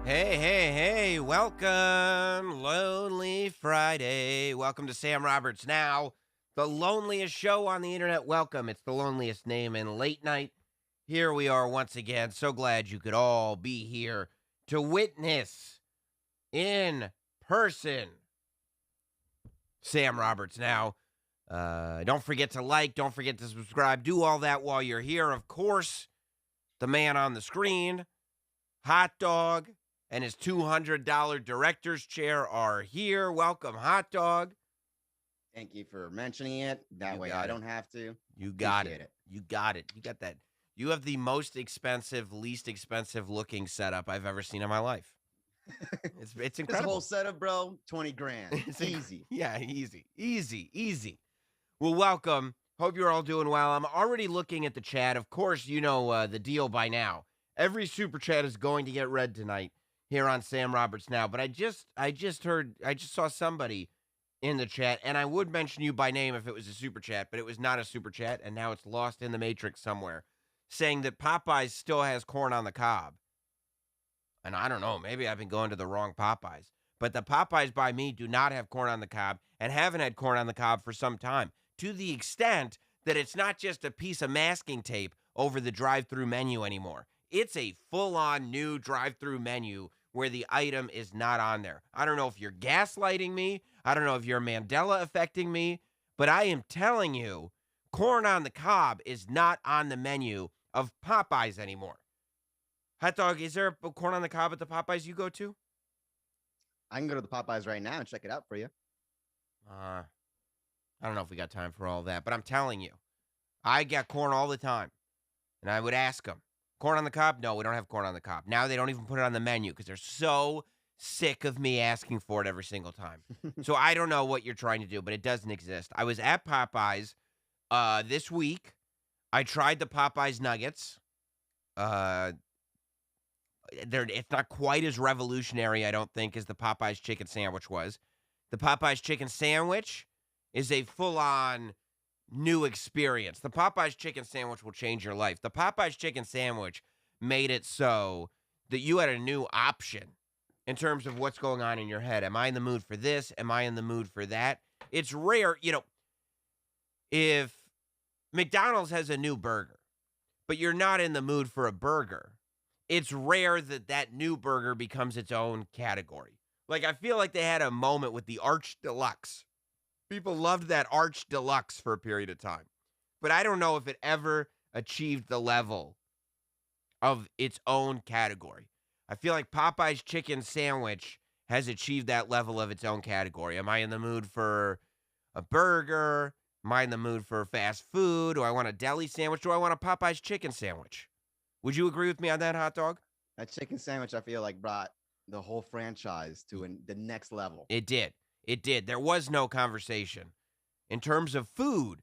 Hey, welcome, Lonely Friday. Welcome to Sam Roberts Now, the loneliest show on the internet. Welcome. It's the loneliest name in late night. Here we are once again. So glad you could all be here to witness in person Sam Roberts Now. Don't forget to like, don't forget to subscribe. Do all that while you're here. Of course, the man on the screen, Hot Dog, and his $200 director's chair are here. Welcome, Hot Dog. Thank you for mentioning it. That way I don't have to. You got it. You got it. You got that. You have the most expensive, least expensive looking setup I've ever seen in my life. It's incredible. This whole setup, bro, 20 grand. It's easy. Yeah, easy. Well, welcome. Hope you're all doing well. I'm already looking at the chat. Of course, you know the deal by now. Every super chat is going to get read tonight here on Sam Roberts Now. But I just saw somebody in the chat, and I would mention you by name if it was a super chat, but it was not a super chat, and now it's lost in the matrix somewhere, saying that Popeyes still has corn on the cob. And I don't know, maybe I've been going to the wrong Popeyes. But the Popeyes by me do not have corn on the cob and haven't had corn on the cob for some time, to the extent that it's not just a piece of masking tape over the drive-thru menu anymore. It's a full-on new drive-thru menu where the item is not on there. I don't know if you're gaslighting me. I don't know if you're Mandela affecting me. But I am telling you, corn on the cob is not on the menu of Popeyes anymore. Hot Dog, is there a corn on the cob at the Popeyes you go to? I can go to the Popeyes right now and check it out for you. I don't know if we got time for all that, but I'm telling you, I get corn all the time. And I would ask them, corn on the cob? No, we don't have corn on the cob. Now they don't even put it on the menu because they're so sick of me asking for it every single time. So I don't know what you're trying to do, but it doesn't exist. I was at Popeyes this week. I tried the Popeyes Nuggets. It's not quite as revolutionary, I don't think, as the Popeyes chicken sandwich was. The Popeyes chicken sandwich is a full-on new experience. The Popeyes chicken sandwich will change your life. The Popeyes chicken sandwich made it so that you had a new option in terms of what's going on in your head. Am I in the mood for this? Am I in the mood for that? It's rare, if McDonald's has a new burger, but you're not in the mood for a burger, it's rare that that new burger becomes its own category. Like, I feel like they had a moment with the Arch Deluxe. People loved that Arch Deluxe for a period of time. But I don't know if it ever achieved the level of its own category. I feel like Popeye's chicken sandwich has achieved that level of its own category. Am I in the mood for a burger? Am I in the mood for fast food? Do I want a deli sandwich? Do I want a Popeye's chicken sandwich? Would you agree with me on that, Hot Dog? That chicken sandwich, I feel like, brought the whole franchise to the next level. It did. There was no conversation. In terms of food,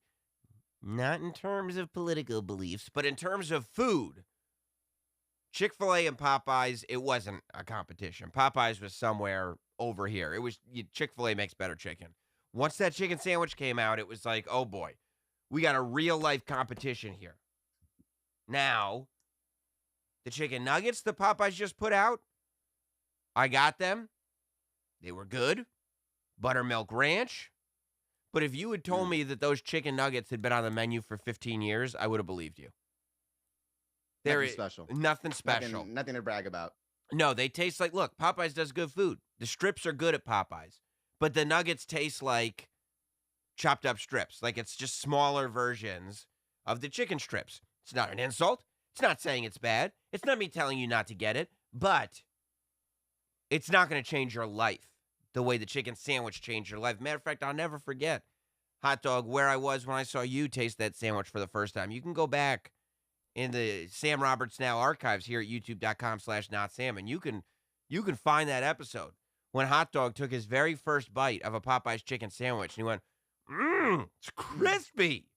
not in terms of political beliefs, but in terms of food, Chick-fil-A and Popeyes, it wasn't a competition. Popeyes was somewhere over here. It was Chick-fil-A makes better chicken. Once that chicken sandwich came out, it was like, oh boy, we got a real-life competition here. Now, the chicken nuggets the Popeyes just put out, I got them. They were good. Buttermilk ranch, But if you had told me that those chicken nuggets had been on the menu for 15 years, I would have believed you. Nothing special. Nothing special. Nothing to brag about. No, they taste like, look, Popeyes does good food. The strips are good at Popeyes. But the nuggets taste like chopped up strips. Like it's just smaller versions of the chicken strips. It's not an insult. It's not saying it's bad. It's not me telling you not to get it. But it's not going to change your life the way the chicken sandwich changed your life. Matter of fact, I'll never forget, hot dog, where I was when I saw you taste that sandwich for the first time. You can go back in the Sam Roberts Now archives here at youtube.com/notsam, and you can find that episode when Hot Dog took his very first bite of a Popeyes chicken sandwich, and he went, it's crispy.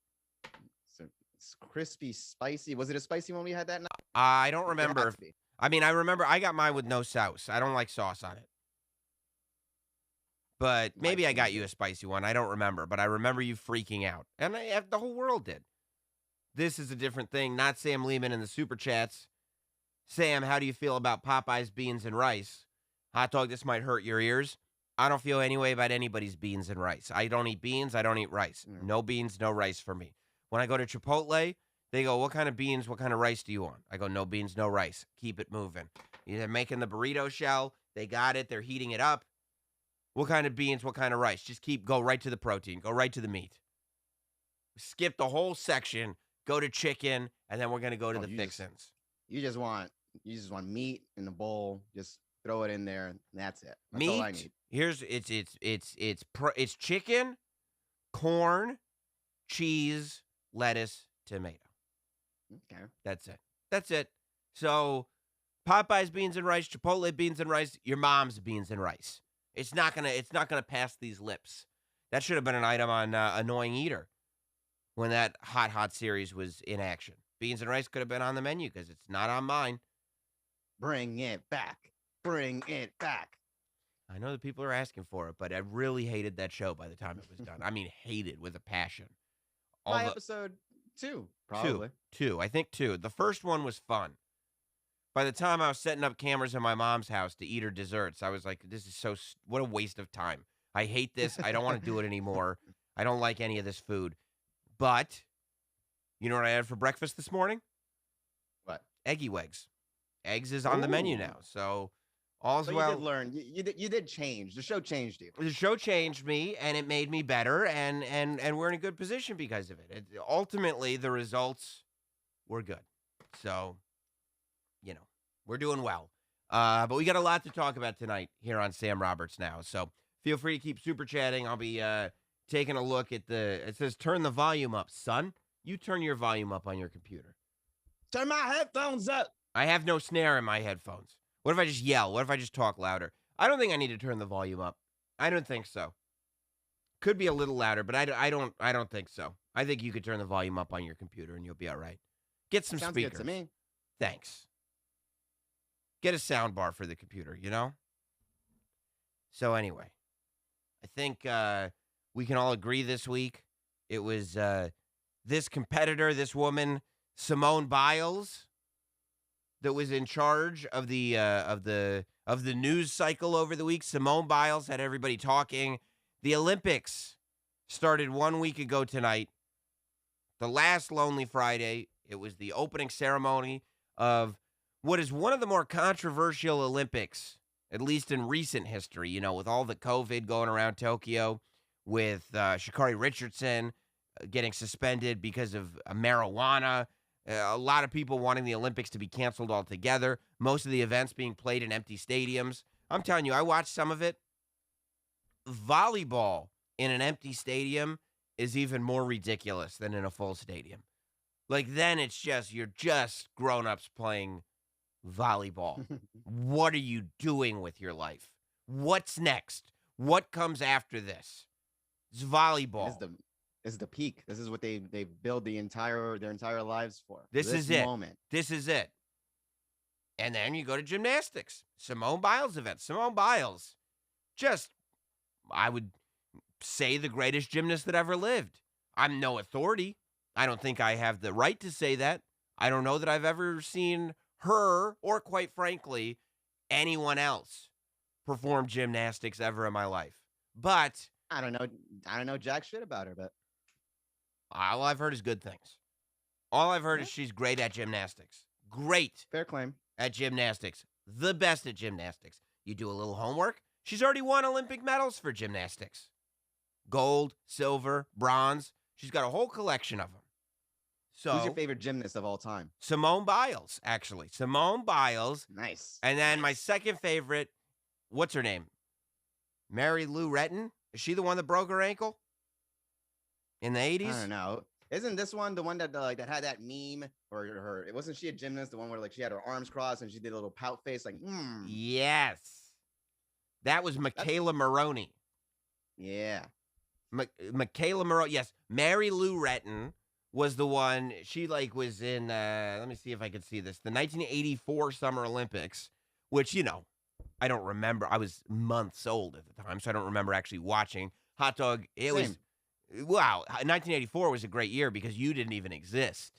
It's crispy, spicy. Was it a spicy one we had that night? I don't remember. I mean, I remember I got mine with no sauce. I don't like sauce on it. But maybe I got you a spicy one. I don't remember. But I remember you freaking out. And the whole world did. This is a different thing. Not Sam Lehman in the Super Chats. Sam, how do you feel about Popeyes beans and rice? Hot dog, this might hurt your ears. I don't feel any way about anybody's beans and rice. I don't eat beans. I don't eat rice. No beans, no rice for me. When I go to Chipotle, they go, what kind of beans, what kind of rice do you want? I go, no beans, no rice. Keep it moving. They're making the burrito shell. They got it. They're heating it up. What kind of beans, what kind of rice? Just go right to the protein. Go right to the meat. Skip the whole section. Go to chicken, and then we're going to go to the fixins. You just want meat in the bowl. Just throw it in there, and that's it. That's meat, all I need. It's chicken, corn, cheese, lettuce, tomato. Okay. That's it. So Popeyes beans and rice, Chipotle beans and rice, your mom's beans and rice. It's not gonna pass these lips. That should have been an item on Annoying Eater when that hot series was in action. Beans and rice could have been on the menu because it's not on mine. Bring it back. Bring it back. I know that people are asking for it, but I really hated that show by the time it was done. I mean, hated with a passion. By episode 2, probably. Two. I think 2. The first one was fun. By the time I was setting up cameras in my mom's house to eat her desserts, I was like, this is what a waste of time. I hate this. I don't want to do it anymore. I don't like any of this food. But, you know what I had for breakfast this morning? What? Eggy Wags. Eggs is on the menu now. So, all's so well. You did learn. You did change. The show changed you. The show changed me, and it made me better, and we're in a good position because of it. Ultimately, the results were good. So, we're doing well. But we got a lot to talk about tonight here on Sam Roberts Now. So feel free to keep super chatting. I'll be taking a look at it says turn the volume up, son. You turn your volume up on your computer. Turn my headphones up. I have no snare in my headphones. What if I just yell? What if I just talk louder? I don't think I need to turn the volume up. I don't think so. Could be a little louder, but I don't think so. I think you could turn the volume up on your computer and you'll be all right. Get some Sounds speakers. Good to me. Thanks. Get a sound bar for the computer, So anyway, I think we can all agree this week it was this competitor, this woman, Simone Biles, that was in charge of the news cycle over the week. Simone Biles had everybody talking. The Olympics started 1 week ago tonight. The last Lonely Friday. It was the opening ceremony of what is one of the more controversial Olympics, at least in recent history, with all the COVID going around Tokyo, with Sha'Carri Richardson getting suspended because of marijuana, a lot of people wanting the Olympics to be canceled altogether, most of the events being played in empty stadiums. I'm telling you, I watched some of it. Volleyball in an empty stadium is even more ridiculous than in a full stadium. Like, then you're just grown-ups playing volleyball. What are you doing with your life? What's next? What comes after this? It's volleyball. This is the peak. This is what they build their entire lives for. This is it. This is it. And then you go to gymnastics. Simone Biles event. Simone Biles, I would say the greatest gymnast that ever lived. I'm no authority. I don't think I have the right to say that. I don't know that I've ever seen her, or quite frankly, anyone else perform gymnastics ever in my life. But I don't know. I don't know jack shit about her, but All I've heard is good things. All I've heard yeah, is she's great at gymnastics. Great fair claim. at gymnastics. The best at gymnastics. You do a little homework. She's already won Olympic medals for gymnastics. Gold, silver, bronze. She's got a whole collection of them. Who's your So, favorite gymnast of all time? Simone Biles, actually. Simone Biles. Nice. And then my Nice. second favorite, what's her name? Mary Lou Retton? Is she the one that broke her ankle in the 80s? I don't know. Isn't this one the one that like that had that meme or her? It wasn't she a gymnast? The one where like she had her arms crossed and she did a little pout face, like, Yes. That was Michaela Maroney. yeah. Michaela Maroney. Yes. Mary Lou Retton was the one. She like was in, let me see if I can see this. The 1984 Summer Olympics, which, I don't remember. I was months old at the time, so I don't remember actually watching. Hot dog, it was, wow. 1984 was a great year because you didn't even exist.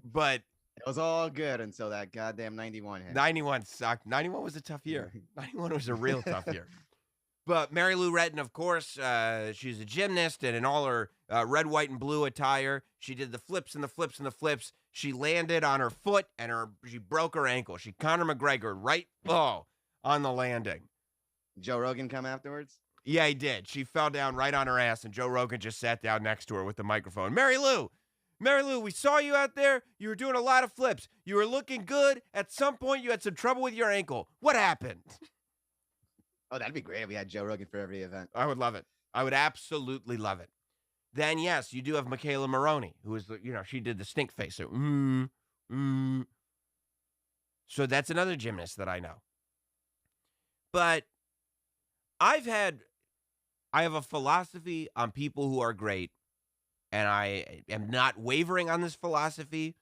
But it was all good until that goddamn 91 hit. 91 sucked. 91 was a tough year. 91 was a real tough year. But Mary Lou Retton, of course, she's a gymnast, and in all her red, white, and blue attire, she did the flips and the flips and the flips. She landed on her foot, and she broke her ankle. She Conor McGregor right on the landing. Joe Rogan come afterwards? Yeah, he did. She fell down right on her ass, and Joe Rogan just sat down next to her with the microphone. Mary Lou, we saw you out there. You were doing a lot of flips. You were looking good. At some point, you had some trouble with your ankle. What happened? Oh, that'd be great if we had Joe Rogan for every event. I would love it. I would absolutely love it. Then, yes, you do have Michaela Maroney, who is, she did the stink face. So, So that's another gymnast that I know. But I have a philosophy on people who are great, and I am not wavering on this philosophy.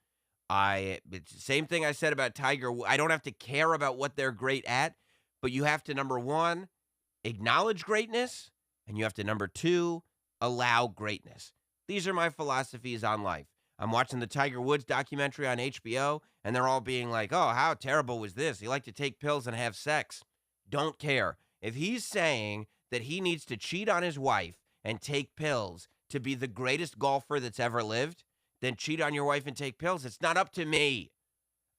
It's the same thing I said about Tiger. I don't have to care about what they're great at, but you have to, number one, acknowledge greatness, and you have to, number two, allow greatness. These are my philosophies on life. I'm watching the Tiger Woods documentary on HBO, and they're all being like, oh, how terrible was this? He liked to take pills and have sex. Don't care. If he's saying that he needs to cheat on his wife and take pills to be the greatest golfer that's ever lived, then cheat on your wife and take pills. It's not up to me.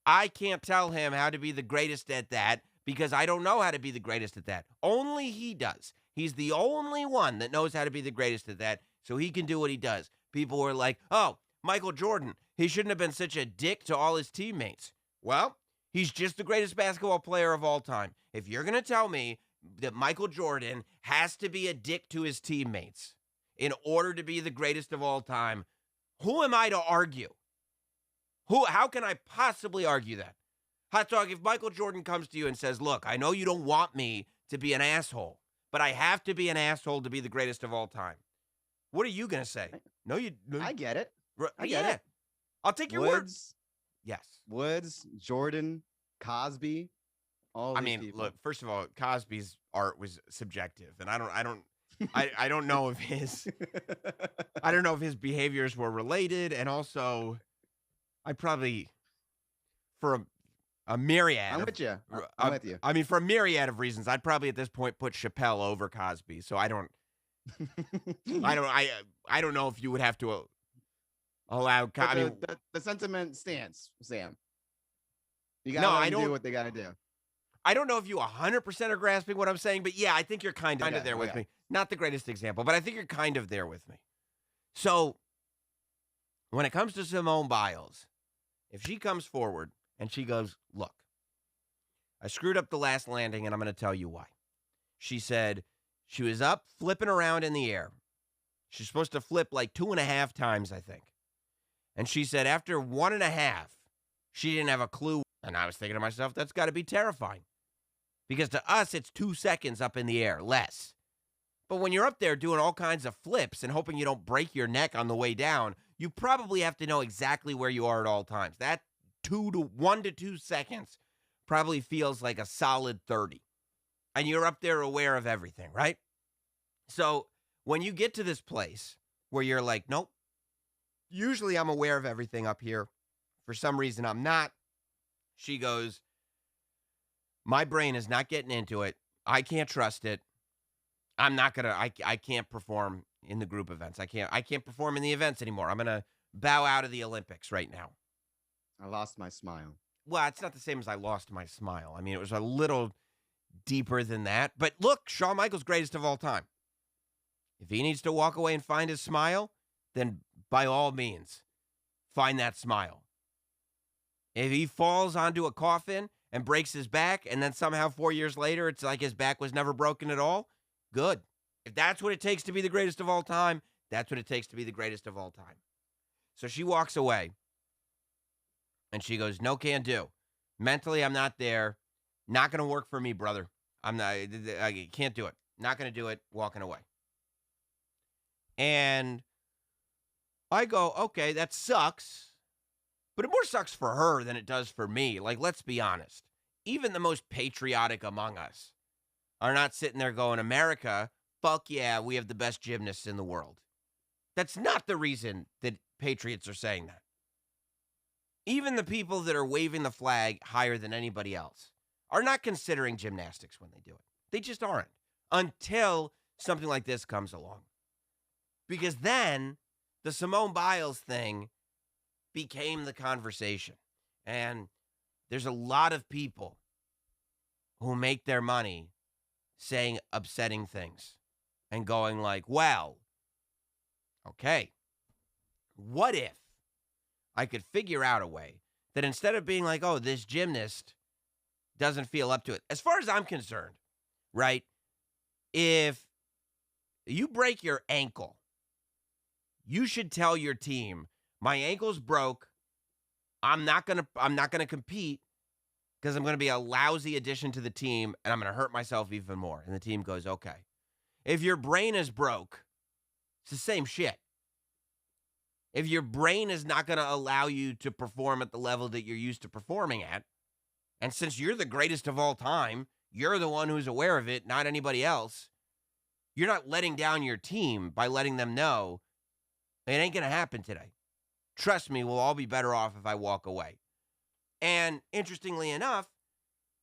I can't tell him how to be the greatest at that because I don't know how to be the greatest at that. Only he does. He's the only one that knows how to be the greatest at that, so he can do what he does. People were like, oh, Michael Jordan, he shouldn't have been such a dick to all his teammates. Well, he's just the greatest basketball player of all time. If you're going to tell me that Michael Jordan has to be a dick to his teammates in order to be the greatest of all time, who am I to argue? How can I possibly argue that? Hot dog, if Michael Jordan comes to you and says, look, I know you don't want me to be an asshole, but I have to be an asshole to be the greatest of all time. What are you going to say? No, I get it. I get get it. I'll take your words. Yes. Woods, Jordan, Cosby. All these people. Look, first of all, Cosby's art was subjective, and I don't know if his behaviors were related, and also I probably for a myriad. I'm with you. I'm with you. I mean, for a myriad of reasons, I'd probably at this point put Chappelle over Cosby. So I don't know if you would have to allow. The sentiment stands, Sam. You gotta do what they gotta do. I don't know if you 100% are grasping what I'm saying, but yeah, I think you're kind of there with me. Not the greatest example, but I think you're kind of there with me. So when it comes to Simone Biles, if she comes forward and she goes, look, I screwed up the last landing and I'm going to tell you why. She said she was up flipping around in the air. She's supposed to flip like 2.5 times, I think. And she said after 1.5, she didn't have a clue. And I was thinking to myself, that's got to be terrifying. Because to us, it's 2 seconds up in the air, less. But when you're up there doing all kinds of flips and hoping you don't break your neck on the way down, you probably have to know exactly where you are at all times. That 1 to 2 seconds probably feels like a solid 30. And you're up there aware of everything, right? So when you get to this place where you're like, nope, usually I'm aware of everything up here. For some reason, I'm not. She goes, my brain is not getting into it. I can't trust it. I'm not gonna. I can't perform in the group events. I can't perform in the events anymore. I'm gonna bow out of the Olympics right now. I lost my smile. Well, it's not the same as I lost my smile. I mean, it was a little deeper than that. But look, Shawn Michaels, greatest of all time. If he needs to walk away and find his smile, then by all means, find that smile. If he falls onto a coffin and breaks his back, and then somehow 4 years later, it's like his back was never broken at all, good. If that's what it takes to be the greatest of all time, that's what it takes to be the greatest of all time. So she walks away, and she goes, no, can't do. Mentally, I'm not there. Not going to work for me, brother. I can't do it. Not going to do it. Walking away. And I go, okay, that sucks. But it more sucks for her than it does for me. Like, let's be honest. Even the most patriotic among us are not sitting there going, America, fuck yeah, we have the best gymnasts in the world. That's not the reason that patriots are saying that. Even the people that are waving the flag higher than anybody else are not considering gymnastics when they do it. They just aren't until something like this comes along. Because then the Simone Biles thing became the conversation. And there's a lot of people who make their money saying upsetting things and going like, well, okay, what if I could figure out a way that instead of being like, oh, this gymnast doesn't feel up to it. As far as I'm concerned, right? If you break your ankle, you should tell your team, my ankle's broke. I'm not gonna compete because I'm gonna be a lousy addition to the team and I'm gonna hurt myself even more. And the team goes, okay. If your brain is broke, it's the same shit. If your brain is not gonna allow you to perform at the level that you're used to performing at, and since you're the greatest of all time, you're the one who's aware of it, not anybody else, you're not letting down your team by letting them know it ain't gonna happen today. Trust me, we'll all be better off if I walk away. And interestingly enough,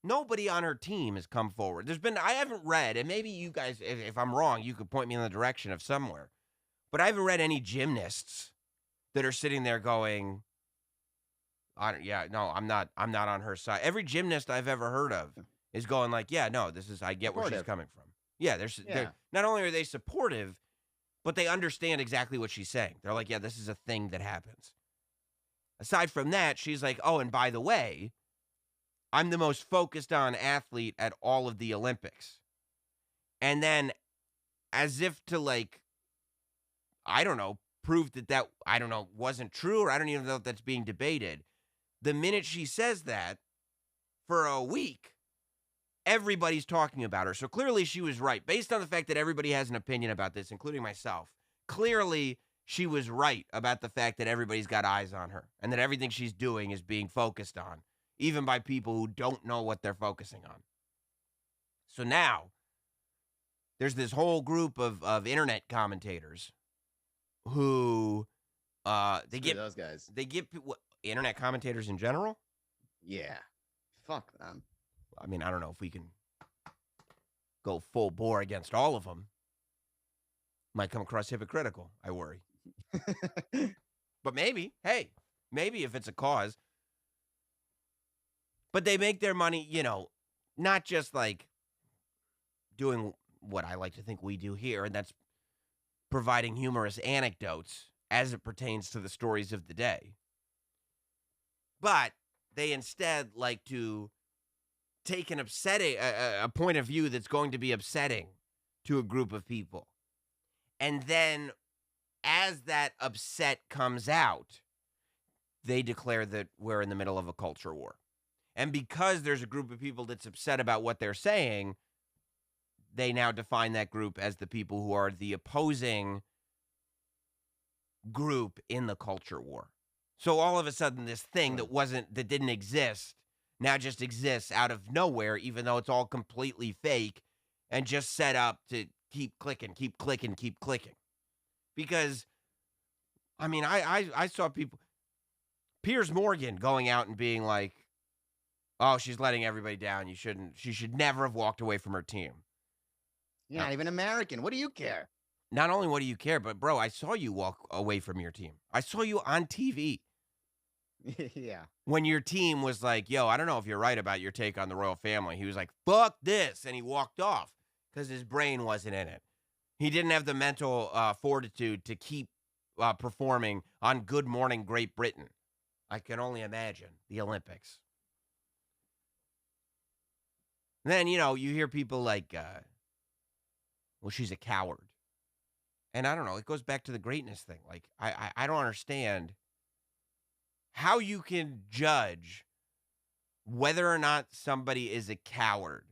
nobody on her team has come forward. I haven't read, and maybe you guys, if I'm wrong, you could point me in the direction of somewhere, but I haven't read any gymnasts that are sitting there going, I'm not on her side. Every gymnast I've ever heard of is going like, yeah, no, I get where she's coming from. Yeah, they're not only are they supportive, but they understand exactly what she's saying. They're like, yeah, this is a thing that happens. Aside from that, she's like, oh, and by the way, I'm the most focused on athlete at all of the Olympics. And then as if to like, I don't know, prove that wasn't true, or I don't even know if that's being debated. The minute she says that, for a week, everybody's talking about her. So clearly she was right. Based on the fact that everybody has an opinion about this, including myself, clearly she was right about the fact that everybody's got eyes on her and that everything she's doing is being focused on, even by people who don't know what they're focusing on. So now there's this whole group of internet commentators who those guys. They get internet commentators in general? Yeah. Fuck them. I mean, I don't know if we can go full bore against all of them. Might come across hypocritical, I worry. But maybe, maybe if it's a cause. But they make their money, not just like doing what I like to think we do here, and that's providing humorous anecdotes as it pertains to the stories of the day. But they instead like to take an a point of view that's going to be upsetting to a group of people. And then as that upset comes out, they declare that we're in the middle of a culture war. And because there's a group of people that's upset about what they're saying, they now define that group as the people who are the opposing group in the culture war. So all of a sudden, this thing that didn't exist now just exists out of nowhere, even though it's all completely fake and just set up to keep clicking. Because, I mean, I saw people, Piers Morgan going out and being like, oh, she's letting everybody down. She should never have walked away from her team. You're not even American. What do you care? Not only what do you care, but bro, I saw you walk away from your team. I saw you on TV Yeah. when your team was like, yo, I don't know if you're right about your take on the royal family. He was like, fuck this. And he walked off because his brain wasn't in it. He didn't have the mental fortitude to keep performing on Good Morning Great Britain. I can only imagine the Olympics. And then, you hear people like, well, she's a coward. And I don't know, it goes back to the greatness thing. Like, I don't understand how you can judge whether or not somebody is a coward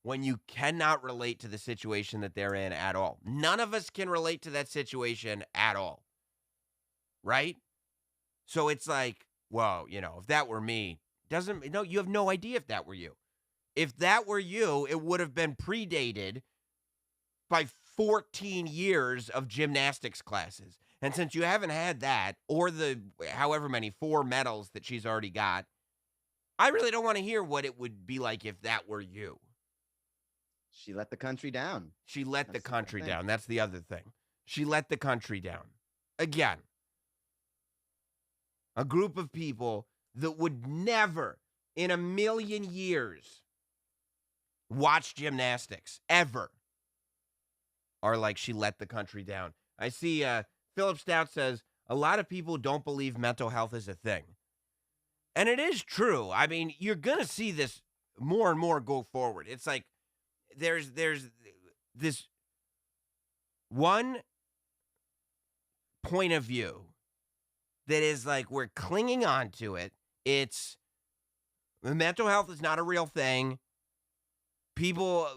when you cannot relate to the situation that they're in at all. None of us can relate to that situation at all. Right? So it's like, well, if that were me, you have no idea if that were you. If that were you, it would have been predated by 14 years of gymnastics classes. And since you haven't had that, or the however many 4 medals that she's already got, I really don't want to hear what it would be like if that were you. She let the country down. She let the country down. That's the other thing. She let the country down. Again, a group of people that would never in a million years watch gymnastics, ever, are like, she let the country down. I see Philip Stout says, a lot of people don't believe mental health is a thing. And it is true. I mean, you're going to see this more and more go forward. It's like there's this one point of view that is like, we're clinging on to it. It's mental health is not a real thing. People,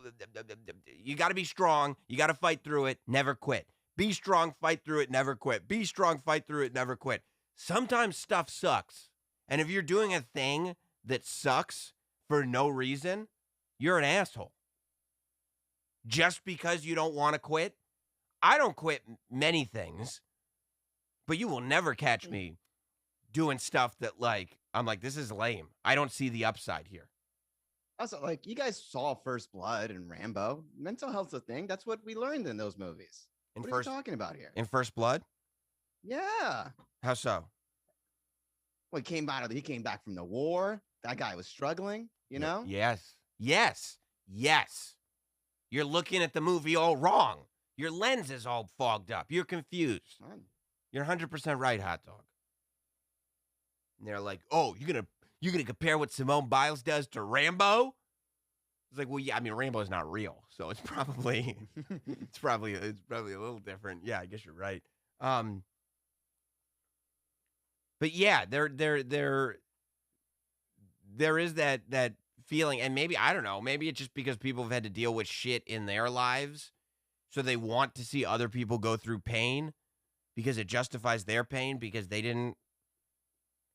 you got to be strong. You got to fight through it. Never quit. Be strong, fight through it, never quit. Be strong, fight through it, never quit. Sometimes stuff sucks. And if you're doing a thing that sucks for no reason, you're an asshole. Just because you don't want to quit. I don't quit many things, but you will never catch me doing stuff that, like, I'm like, this is lame. I don't see the upside here. Also, like, you guys saw First Blood and Rambo. Mental health's a thing. That's what we learned in those movies. What are you talking about here? In First Blood? Yeah. How so? Well, he came back from the war. That guy was struggling, you know? Yes. You're looking at the movie all wrong. Your lens is all fogged up. You're confused. You're 100% right, Hot Dog. And they're like, oh, you're gonna compare what Simone Biles does to Rambo? It's like, well, yeah, I mean, Rambo's not real, so it's probably it's probably a little different. Yeah, I guess you're right. But yeah, there is that feeling, and maybe, I don't know, maybe it's just because people have had to deal with shit in their lives, so they want to see other people go through pain because it justifies their pain because they didn't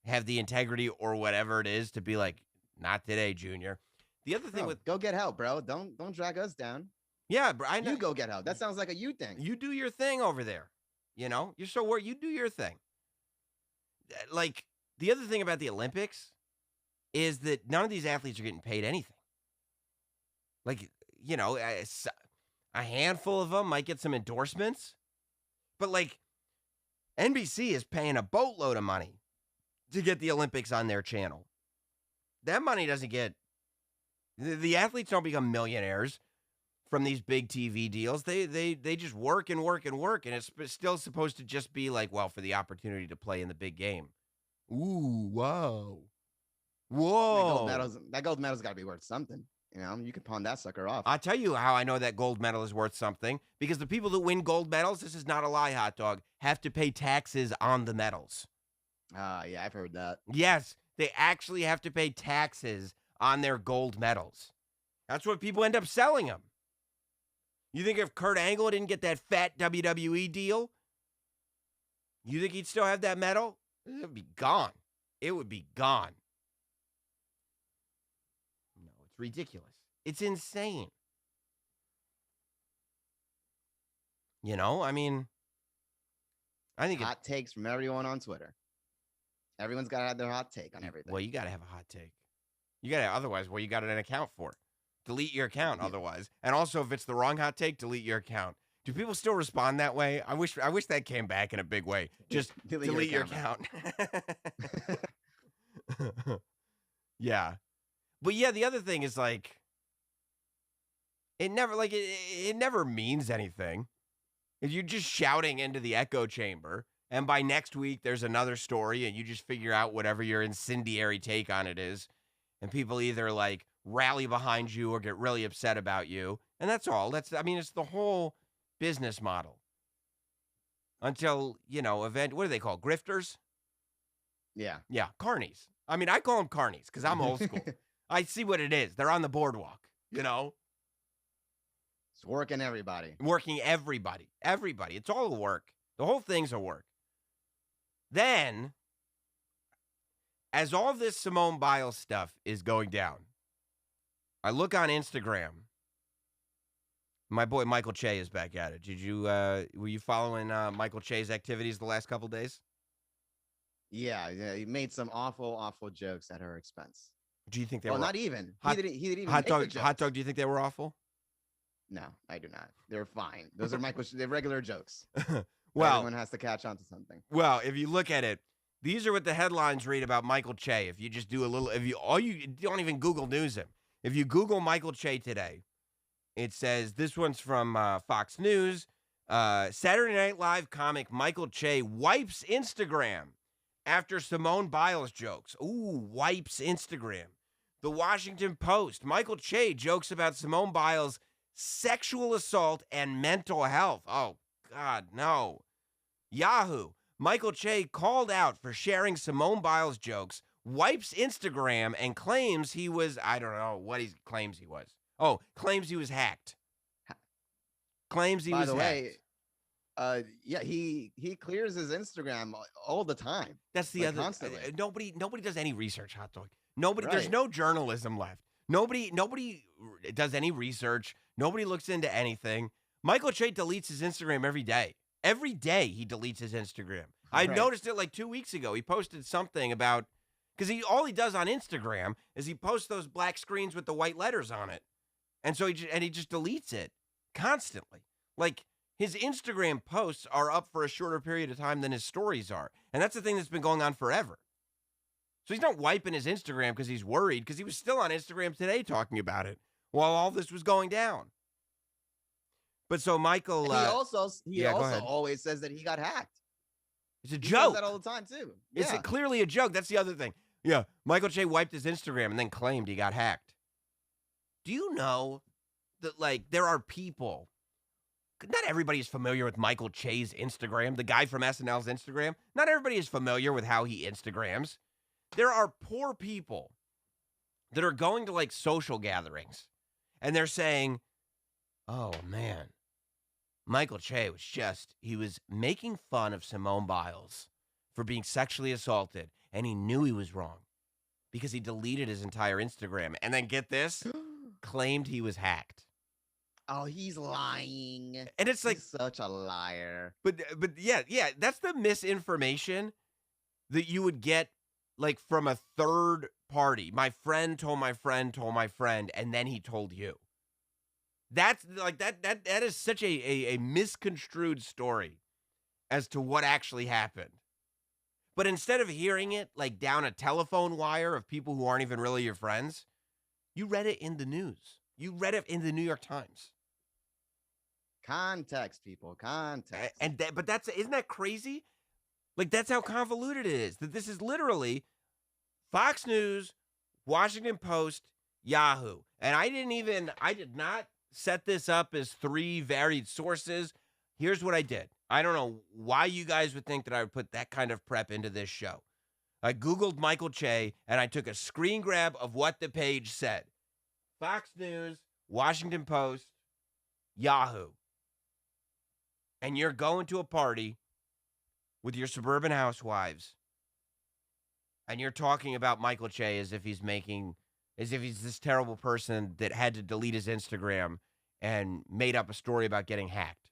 have the integrity or whatever it is to be like, not today, Junior. The other thing go get help, bro. Don't drag us down. Yeah, bro. I know. You go get help. That sounds like a you thing. You do your thing over there. You're so worried. You do your thing. Like, the other thing about the Olympics is that none of these athletes are getting paid anything. Like, a handful of them might get some endorsements, but like, NBC is paying a boatload of money to get the Olympics on their channel. That money doesn't get, the athletes don't become millionaires from these big TV deals. They just work and work and work, and it's still supposed to just be like, well, for the opportunity to play in the big game. Ooh, wow. Whoa. That gold medal's got to be worth something. You can pawn that sucker off. I'll tell you how I know that gold medal is worth something, because the people that win gold medals, this is not a lie, Hot Dog, have to pay taxes on the medals. Yeah, I've heard that. Yes, they actually have to pay taxes on their gold medals. That's what people end up selling them. You think if Kurt Angle didn't get that fat WWE deal, you think he'd still have that medal? It would be gone. It would be gone. No, it's ridiculous. It's insane. I mean, I think hot takes from everyone on Twitter. Everyone's got to have their hot take on everything. Well, you got to have a hot take. You got to, otherwise, you got an account for it. delete your account Yeah. otherwise. And also, if it's the wrong hot take, delete your account. Do people still respond that way? I wish that came back in a big way. Just delete your account. Yeah. But yeah, the other thing is like, it never means anything. If you're just shouting into the echo chamber, and by next week there's another story, and you just figure out whatever your incendiary take on it is, and people either like rally behind you or get really upset about you, and that's all. It's the whole business model. Until, what do they call grifters? Yeah. Yeah, carnies. I call them carnies because I'm old school. I see what it is. They're on the boardwalk, It's working everybody. Working everybody. Everybody. It's all a work. The whole thing's a work. Then, as all this Simone Biles stuff is going down, I look on Instagram. My boy Michael Che is back at it. Were you following Michael Che's activities the last couple days? Yeah, he made some awful jokes at her expense. Do you think they were? Not even. He didn't even hot make dog. the jokes. Hot dog. Do you think they were awful? No, I do not. They're fine. Those are they're regular jokes. Well, everyone has to catch on to something. Well, if you look at it, these are what the headlines read about Michael Che. If you just do a little, you don't even Google News him. If you Google Michael Che today, it says this one's from Fox News. Saturday Night Live comic Michael Che wipes Instagram after Simone Biles jokes. Ooh, wipes Instagram. The Washington Post. Michael Che jokes about Simone Biles' sexual assault and mental health. Oh, God, no. Yahoo. Michael Che called out for sharing Simone Biles jokes, wipes Instagram, and claims he was, I don't know what he claims he was. Oh, claims he was hacked. Claims he was hacked. By the way, yeah, he clears his Instagram all the time. That's the other. Constantly. Nobody does any research, Hot Dog. Nobody. Right. There's no journalism left. Nobody does any research. Nobody looks into anything. Michael Che deletes his Instagram every day. Every day he deletes his Instagram. I noticed it like 2 weeks ago. He posted something about, because all he does on Instagram is he posts those black screens with the white letters on it, and so he just deletes it constantly. Like, his Instagram posts are up for a shorter period of time than his stories are, and that's the thing that's been going on forever. So he's not wiping his Instagram because he's worried, because he was still on Instagram today talking about it while all this was going down. But so Michael, he also always says that he got hacked. It's a he joke. Says that all the time too. It's clearly a joke. That's the other thing. Yeah, Michael Che wiped his Instagram and then claimed he got hacked. Do you know that, like, there are people? Not everybody is familiar with Michael Che's Instagram. The guy from SNL's Instagram. Not everybody is familiar with how he Instagrams. There are poor people that are going to like social gatherings, and they're saying, "Oh man, Michael Che he was making fun of Simone Biles for being sexually assaulted, and he knew he was wrong because he deleted his entire Instagram, and then get this, claimed he was hacked." Oh, he's lying. And it's like, he's such a liar. But yeah, that's the misinformation that you would get, like, from a third party. My friend told my friend told my friend, and then he told you. That's like that is such a misconstrued story as to what actually happened. But instead of hearing it like down a telephone wire of people who aren't even really your friends, you read it in the news. You read it in the New York Times. Context, people, context. But isn't that crazy? Like, that's how convoluted it is. That this is literally Fox News, Washington Post, Yahoo. And I did not set this up as three varied sources. Here's what I did. I don't know why you guys would think that I would put that kind of prep into this show. I Googled Michael Che, and I took a screen grab of what the page said. Fox News, Washington Post, Yahoo. And you're going to a party with your suburban housewives, and you're talking about Michael Che as if he's this terrible person that had to delete his Instagram and made up a story about getting hacked.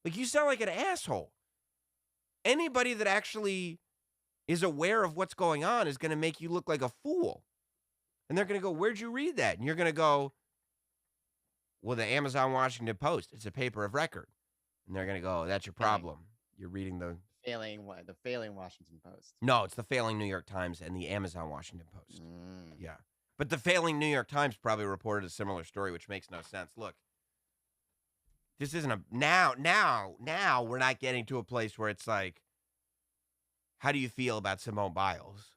Like, you sound like an asshole. Anybody that actually is aware of what's going on is going to make you look like a fool. And they're going to go, "Where'd you read that?" And you're going to go, well, the Amazon Washington Post, it's a paper of record. And they're going to go, that's your problem. You're reading the failing Washington Post. No, it's the failing New York Times and the Amazon Washington Post. Mm. Yeah. But the failing New York Times probably reported a similar story, which makes no sense. Look, this isn't a now we're not getting to a place where it's like, how do you feel about Simone Biles?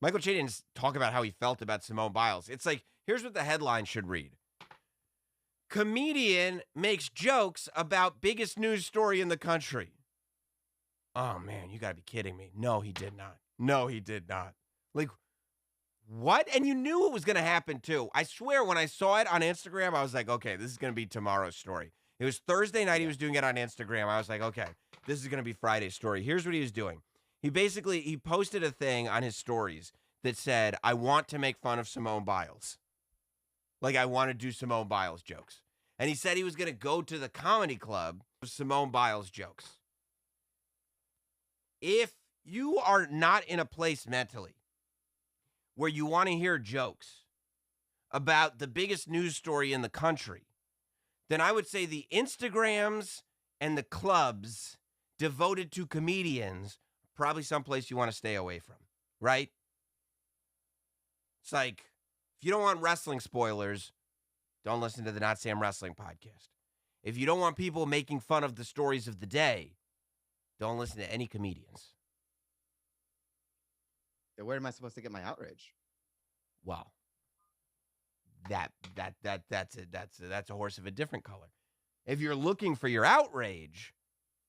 Michael Che didn't talk about how he felt about Simone Biles. It's like, here's what the headline should read. Comedian makes jokes about biggest news story in the country. Oh, man, you got to be kidding me. No, he did not. No, he did not. Like, what? And you knew it was going to happen, too. I swear, when I saw it on Instagram, I was like, okay, this is going to be tomorrow's story. It was Thursday night he was doing it on Instagram. I was like, okay, this is going to be Friday's story. Here's what he was doing. He posted a thing on his stories that said, I want to make fun of Simone Biles. Like, I want to do Simone Biles jokes. And he said he was going to go to the comedy club with Simone Biles jokes. If you are not in a place mentally where you want to hear jokes about the biggest news story in the country, then I would say the Instagrams and the clubs devoted to comedians are probably someplace you want to stay away from, right? It's like, if you don't want wrestling spoilers, don't listen to the Notsam Wrestling Podcast. If you don't want people making fun of the stories of the day, don't listen to any comedians. Then where am I supposed to get my outrage? Well, that's a horse of a different color. If you're looking for your outrage,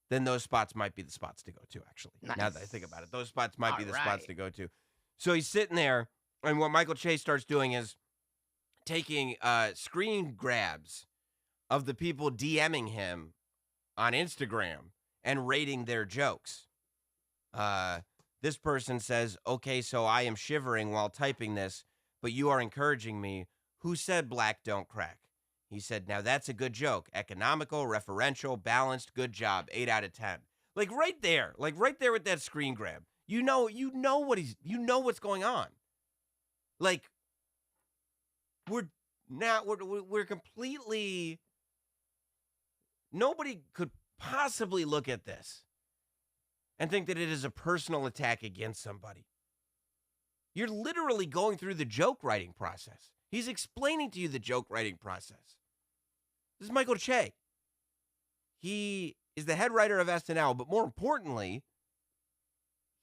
then those spots might be the spots to go to, actually. Nice. Now that I think about it, those spots might be the spots to go to. So he's sitting there, and what Michael Che starts doing is taking screen grabs of the people DMing him on Instagram and rating their jokes. This person says, okay, so I am shivering while typing this, but you are encouraging me. Who said black don't crack? He said, now that's a good joke. Economical, referential, balanced, good job. 8 out of 10. Like right there with that screen grab. You know what's going on. Like, we're completely, nobody could possibly look at this and think that it is a personal attack against somebody. You're literally going through the joke writing process. He's explaining to you the joke writing process. This is Michael Che. He is the head writer of SNL, but more importantly,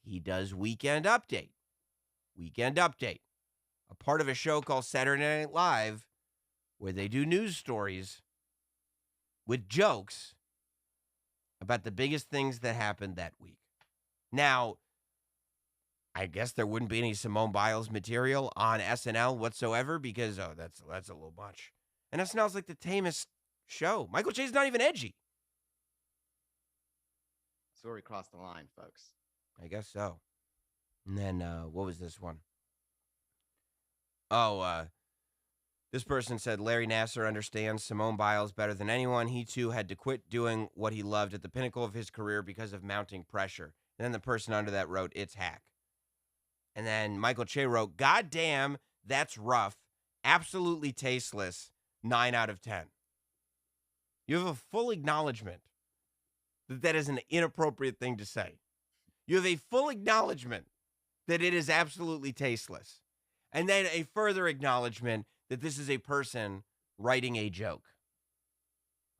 he does Weekend Update. Weekend Update, a part of a show called Saturday Night Live, where they do news stories with jokes about the biggest things that happened that week. Now, I guess there wouldn't be any Simone Biles material on SNL whatsoever because, that's a little much. And SNL's like the tamest show. Michael Che's not even edgy. So we crossed the line, folks. I guess so. And then, what was this one? Oh, this person said Larry Nassar understands Simone Biles better than anyone. He, too, had to quit doing what he loved at the pinnacle of his career because of mounting pressure. And then the person under that wrote, it's hack. And then Michael Che wrote, God damn, that's rough. Absolutely tasteless. 9 out of 10. You have a full acknowledgement that that is an inappropriate thing to say. You have a full acknowledgement that it is absolutely tasteless. And then a further acknowledgement that this is a person writing a joke.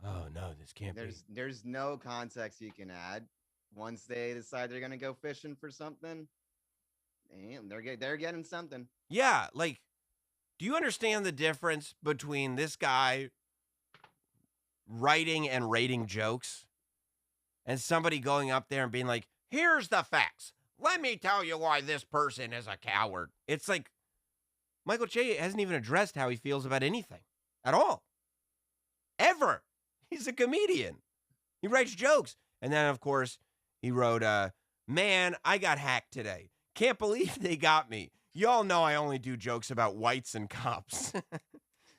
Oh, no, this can't be. There's no context you can add. Once they decide they're going to go fishing for something, damn, they're getting something. Yeah, like, do you understand the difference between this guy writing and rating jokes and somebody going up there and being like, here's the facts. Let me tell you why this person is a coward. It's like Michael Che hasn't even addressed how he feels about anything at all. Ever. He's a comedian. He writes jokes. And then, of course, he wrote, man, I got hacked today. Can't believe they got me. Y'all know I only do jokes about whites and cops.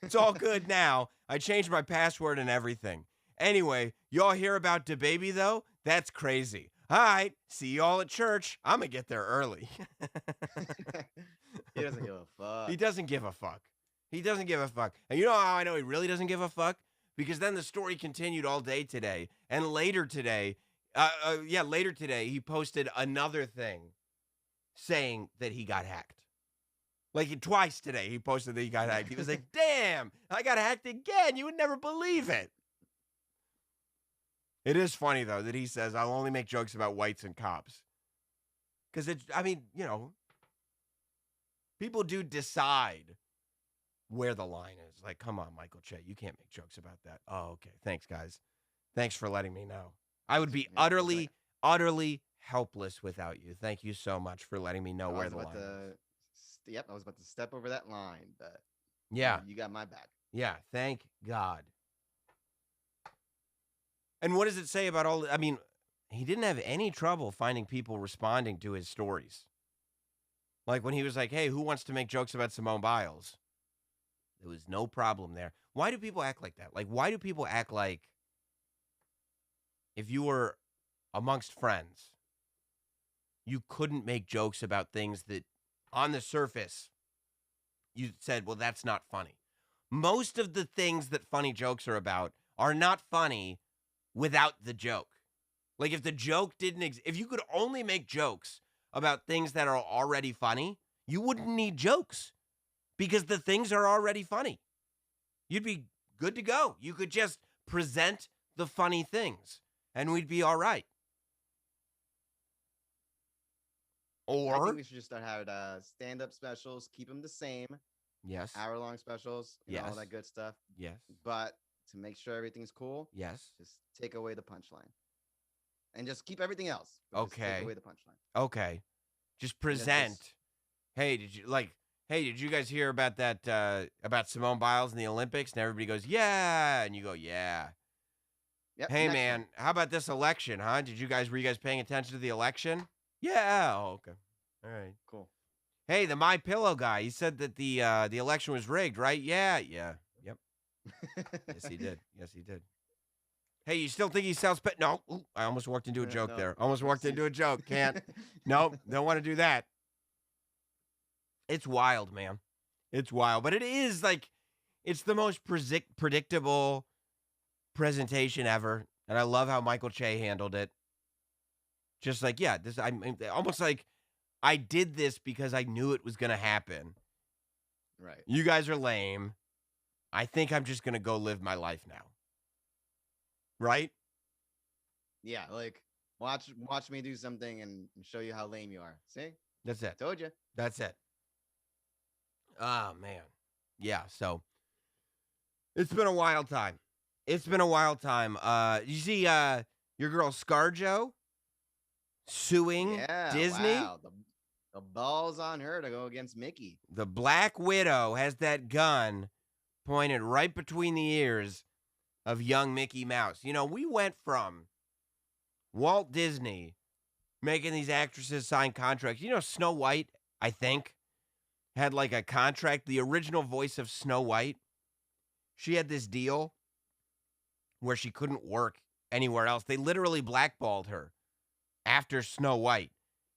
It's all good now. I changed my password and everything. Anyway, y'all hear about DaBaby, though? That's crazy. All right, see y'all at church. I'm going to get there early. He doesn't give a fuck. He doesn't give a fuck. He doesn't give a fuck. And you know how I know he really doesn't give a fuck? Because then the story continued all day today. And later today, he posted another thing saying that he got hacked. Like twice today, he posted that he got hacked. He was like, damn, I got hacked again. You would never believe it. It is funny, though, that he says, I'll only make jokes about whites and cops. Because people do decide where the line is. Like, come on, Michael Che, you can't make jokes about that. Oh, okay. Thanks, guys. Thanks for letting me know. I would be utterly helpless without you. Thank you so much for letting me know where the line is. Yep, I was about to step over that line, but yeah, you got my back. Yeah, thank God. And what does it say about all? I mean, he didn't have any trouble finding people responding to his stories. Like when he was like, hey, who wants to make jokes about Simone Biles? There was no problem there. Why do people act like that? Like, why do people act like if you were amongst friends, you couldn't make jokes about things that on the surface you said, well, that's not funny. Most of the things that funny jokes are about are not funny without the joke. Like if the joke didn't if you could only make jokes about things that are already funny, you wouldn't need jokes because the things are already funny. You'd be good to go. You could just present the funny things and we'd be all right. Or I think we should just start having stand-up specials, keep them the same. Yes. Hour-long specials, yes. All that good stuff. Yes. But to make sure everything's cool, yes, just take away the punchline. And just keep everything else. Okay. Just take away the punchline. Okay. Just present. Hey, did you guys hear about that about Simone Biles in the Olympics? And everybody goes, yeah. And you go, yeah. Yep, hey man, how about this election, huh? Were you guys paying attention to the election? Yeah. Oh, okay. All right. Cool. Hey, the My Pillow guy, he said that the election was rigged, right? Yeah. Yep. Yes, he did. Hey, you still think he sells pet? No. Ooh, I almost walked into a joke there. Almost walked into a joke. Can't. Nope. Don't want to do that. It's wild, man. It's wild. But it is like, it's the most predictable presentation ever. And I love how Michael Che handled it. Just like, yeah, I'm almost like I did this because I knew it was going to happen. Right. You guys are lame. I think I'm just going to go live my life now. Right? Yeah, like watch me do something and show you how lame you are. See? That's it. Told you. That's it. Oh, man. Yeah, so it's been a wild time. You see your girl ScarJo suing Disney? Wow. The ball's on her to go against Mickey. The Black Widow has that gun pointed right between the ears of young Mickey Mouse. You know, we went from Walt Disney making these actresses sign contracts. You know, Snow White, I think, had like a contract. The original voice of Snow White, she had this deal where she couldn't work anywhere else. They literally blackballed her after Snow White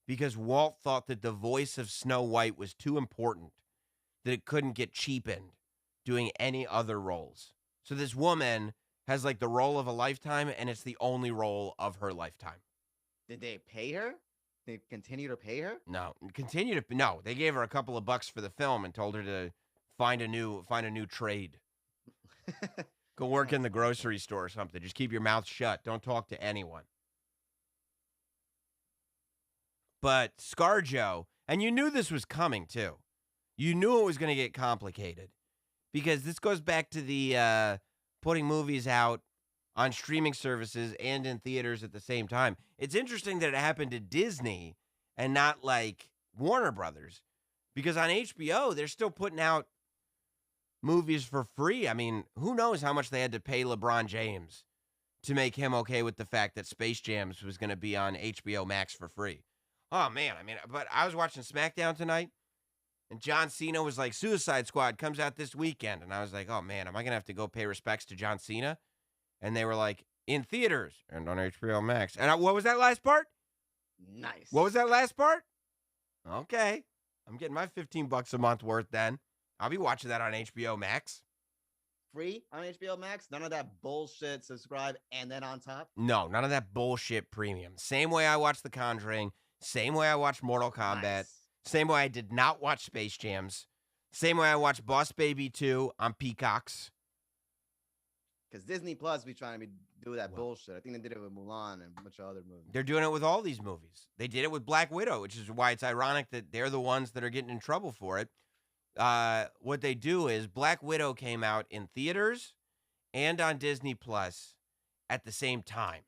because Walt thought that the voice of Snow White was too important, that it couldn't get cheapened doing any other roles. So this woman has like the role of a lifetime, and it's the only role of her lifetime. Did they pay her? They continue to pay her? No. They gave her a couple of bucks for the film and told her to find a new trade. Go work in the grocery store or something. Just keep your mouth shut. Don't talk to anyone. But ScarJo, and you knew this was coming too. You knew it was going to get complicated because this goes back to the putting movies out on streaming services and in theaters at the same time. It's interesting that it happened to Disney and not like Warner Brothers, because on HBO, they're still putting out movies for free. I mean, who knows how much they had to pay LeBron James to make him okay with the fact that Space Jam was going to be on HBO Max for free. Oh, man. I mean, but I was watching SmackDown tonight, and John Cena was like, Suicide Squad comes out this weekend. And I was like, oh, man, am I going to have to go pay respects to John Cena? And they were like, in theaters and on HBO Max. And what was that last part? Nice. What was that last part? Okay. I'm getting my $15 a month worth then. I'll be watching that on HBO Max. Free on HBO Max? None of that bullshit subscribe and then on top? No, none of that bullshit premium. Same way I watch The Conjuring, same way I watch Mortal Kombat, Nice. same way I did not watch Space Jams, same way I watched Boss Baby 2 on Peacocks. Because Disney Plus be trying to do that bullshit. I think they did it with Mulan and a bunch of other movies. They're doing it with all these movies. They did it with Black Widow, which is why it's ironic that they're the ones that are getting in trouble for it. What they do is Black Widow came out in theaters and on Disney Plus at the same time.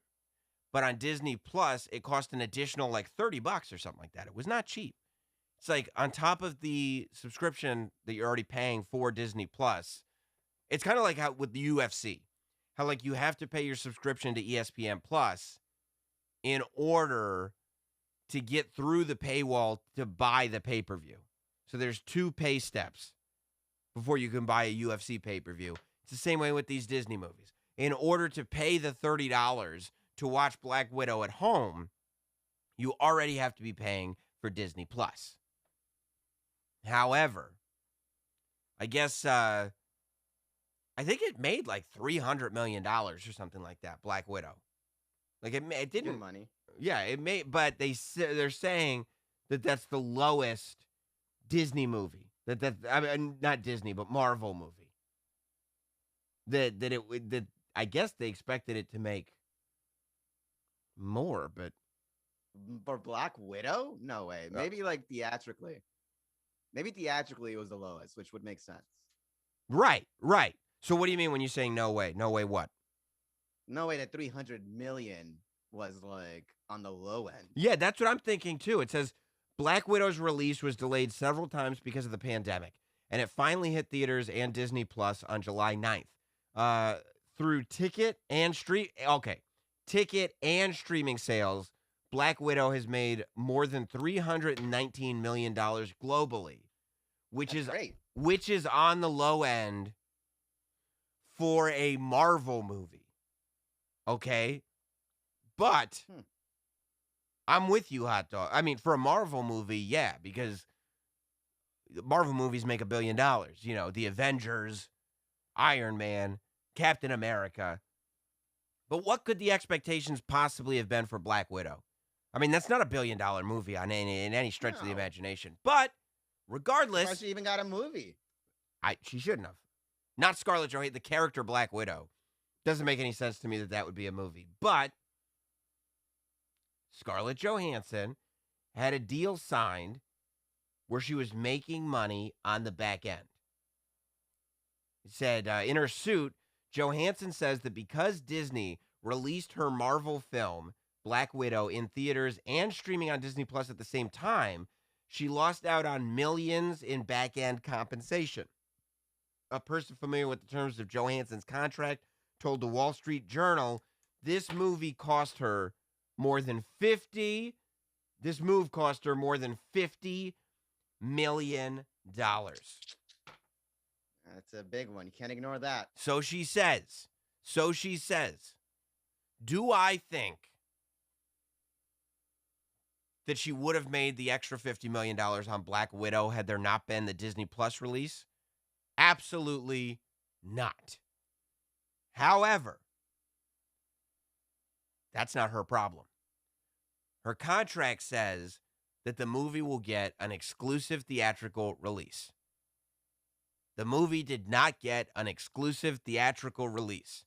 But on Disney Plus, it cost an additional like $30 or something like that. It was not cheap. It's like on top of the subscription that you're already paying for Disney Plus, it's kind of like how with the UFC, how like you have to pay your subscription to ESPN Plus in order to get through the paywall to buy the pay-per-view. So there's 2 pay steps before you can buy a UFC pay-per-view. It's the same way with these Disney movies. In order to pay the $30 to watch Black Widow at home, you already have to be paying for Disney Plus. However, I guess I think it made like $300 million or something like that, Black Widow. Like it didn't Good money. Yeah, it made, but they're saying that that's the lowest Disney movie. I mean, not Disney, but Marvel movie. That I guess they expected it to make more, but For Black Widow? No way. Maybe like theatrically. Maybe theatrically it was the lowest, which would make sense. Right. So what do you mean when you're saying no way? No way what? No way that 300 million was like on the low end. Yeah, that's what I'm thinking too. It says Black Widow's release was delayed several times because of the pandemic, and it finally hit theaters and Disney Plus on July 9th. Through ticket and streaming sales, Black Widow has made more than $319 million globally, which That's is great. Which is on the low end for a Marvel movie. Okay? But I'm with you, Hot Dog. I mean, for a Marvel movie, yeah, because Marvel movies make $1 billion. You know, the Avengers, Iron Man, Captain America. But what could the expectations possibly have been for Black Widow? I mean, that's not $1 billion movie in any stretch of the imagination. But regardless, Why she even got a movie? she shouldn't have. Not Scarlett Johansson, the character Black Widow. Doesn't make any sense to me that would be a movie. But Scarlett Johansson had a deal signed where she was making money on the back end. It said in her suit, Johansson says that because Disney released her Marvel film, Black Widow, in theaters and streaming on Disney Plus at the same time, she lost out on millions in back-end compensation. A person familiar with the terms of Johansson's contract told the Wall Street Journal this move cost her more than $50 million. That's a big one. You can't ignore that. So she says, do I think that she would have made the extra $50 million on Black Widow had there not been the Disney Plus release? Absolutely not. However, that's not her problem. Her contract says that the movie will get an exclusive theatrical release. The movie did not get an exclusive theatrical release.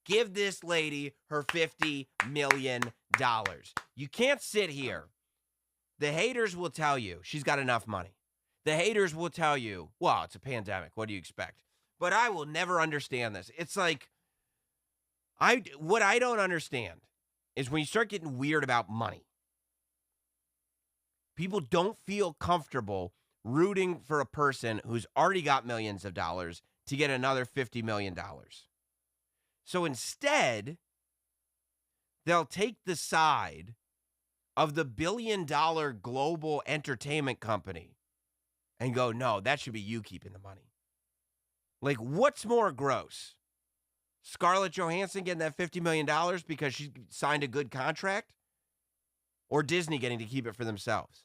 Give this lady her $50 million. You can't sit here. The haters will tell you she's got enough money. The haters will tell you, well, it's a pandemic. What do you expect? But I will never understand this. It's like, what I don't understand is when you start getting weird about money, people don't feel comfortable rooting for a person who's already got millions of dollars to get another $50 million. So instead, they'll take the side of the $1 billion global entertainment company and go, no, that should be you keeping the money. Like, what's more gross? Scarlett Johansson getting that $50 million because she signed a good contract? Or Disney getting to keep it for themselves?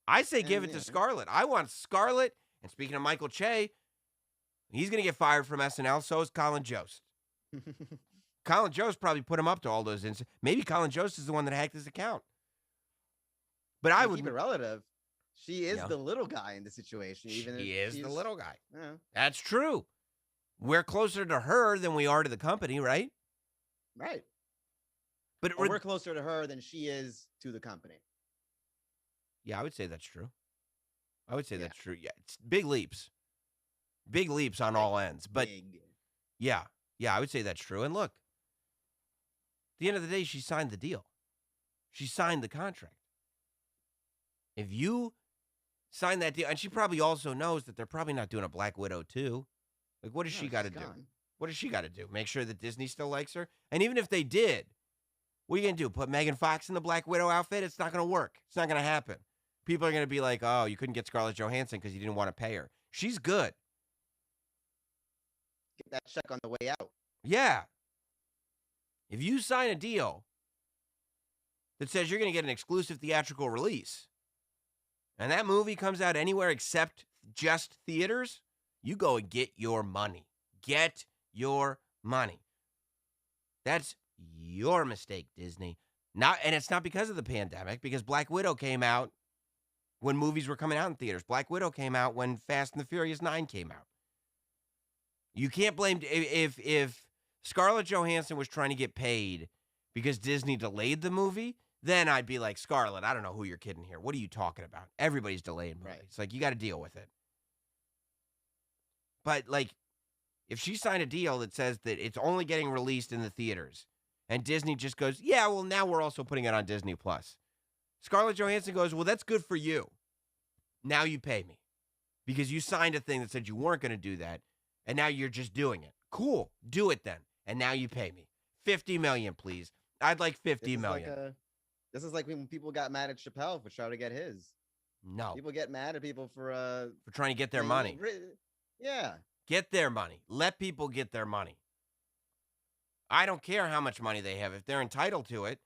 I say give it to Scarlett. I want Scarlett And speaking of Michael Che, he's going to get fired from SNL. So is Colin Jost. Colin Jost probably put him up to all those incidents. Maybe Colin Jost is the one that hacked his account. But I would keep it relative. She is Yeah. the little guy in the situation. Even She if is the she's- little guy. Yeah. That's true. We're closer to her than we are to the company, right? Right. But Or we're closer to her than she is to the company. yeah, I would say that's true. I would say Yeah. that's true. Yeah, it's big leaps. Big leaps on all ends. But Big. yeah, I would say that's true. And look, at the end of the day, she signed the deal. She signed the contract. If you sign that deal, and she probably also knows that they're probably not doing a Black Widow too. Like, what does she got to do? What does she got to do? Make sure that Disney still likes her? And even if they did, what are you going to do? Put Megan Fox in the Black Widow outfit? It's not going to work. It's not going to happen. People are going to be like, oh, you couldn't get Scarlett Johansson because you didn't want to pay her. She's good. Get that check on the way out. Yeah. If you sign a deal that says you're going to get an exclusive theatrical release, and that movie comes out anywhere except just theaters, you go and get your money. Get your money. That's your mistake, Disney. And it's not because of the pandemic, because Black Widow came out when movies were coming out in theaters. Black Widow came out when Fast and the Furious 9 came out. You can't blame if Scarlett Johansson was trying to get paid because Disney delayed the movie, then I'd be like, Scarlett, I don't know who you're kidding here. What are you talking about? Everybody's delaying movies. Right. It's like, you got to deal with it. But, like, if she signed a deal that says that it's only getting released in the theaters, and Disney just goes, yeah, well, now we're also putting it on Disney+. Scarlett Johansson goes, well, that's good for you. Now you pay me. Because you signed a thing that said you weren't going to do that, and now you're just doing it. Cool. Do it then. And now you pay me. $50 million, please. I'd like $50 million. This is like when people got mad at Chappelle for trying to get his. No. People get mad at people for trying to get their money. Yeah. Get their money. Let people get their money. I don't care how much money they have. If they're entitled to it,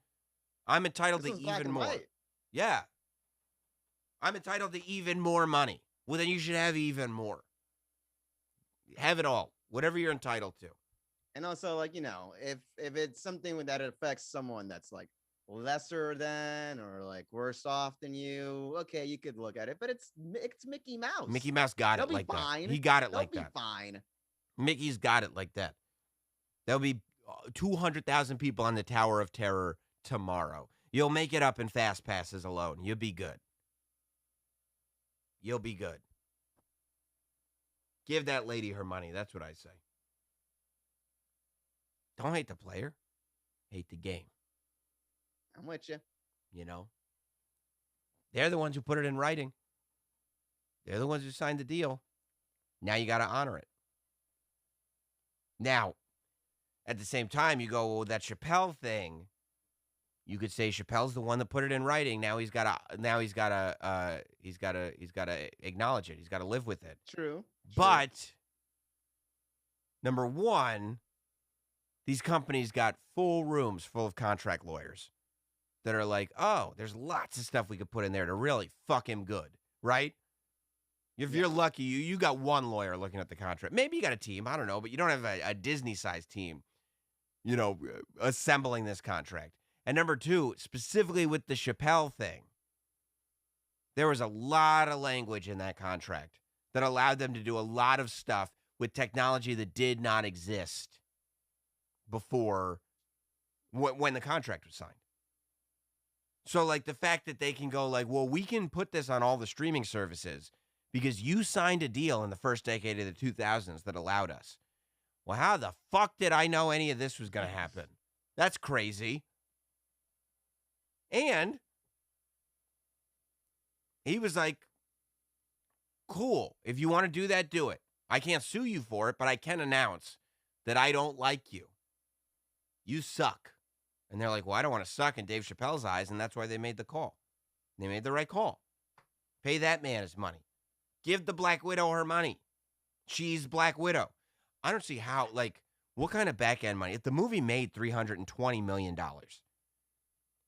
I'm entitled to even more. White. Yeah. I'm entitled to even more money. Well, then you should have even more. Have it all. Whatever you're entitled to. And also, like, if it's something that affects someone that's like lesser than or like worse off than you, okay, you could look at it. But it's Mickey Mouse. Mickey Mouse got They'll it be like fine. that. He got it They'll like be that. Fine. Mickey's got it like that. There'll be 200,000 people on the Tower of Terror tomorrow. You'll make it up in fast passes alone. You'll be good. You'll be good. Give that lady her money. That's what I say. Don't hate the player. Hate the game. I'm with you. You know? They're the ones who put it in writing. They're the ones who signed the deal. Now you got to honor it. Now, at the same time, you go, well, that Chappelle thing. You could say Chappelle's the one that put it in writing. Now he's got to acknowledge it. He's got to live with it. True. But number one, these companies got full rooms full of contract lawyers that are like, oh, there's lots of stuff we could put in there to really fuck him good, right? If you're lucky, you got one lawyer looking at the contract. Maybe you got a team, I don't know, but you don't have a Disney-sized team, assembling this contract. And number two, specifically with the Chappelle thing, there was a lot of language in that contract that allowed them to do a lot of stuff with technology that did not exist before when the contract was signed. So, like, the fact that they can go like, well, we can put this on all the streaming services because you signed a deal in the first decade of the 2000s that allowed us. Well, how the fuck did I know any of this was going to happen? That's crazy. And he was like, cool. If you want to do that, do it. I can't sue you for it, but I can announce that I don't like you. You suck. And they're like, well, I don't want to suck in Dave Chappelle's eyes, and that's why they made the call. They made the right call. Pay that man his money. Give the Black Widow her money. She's Black Widow. I don't see how, what kind of back-end money? If the movie made $320 million,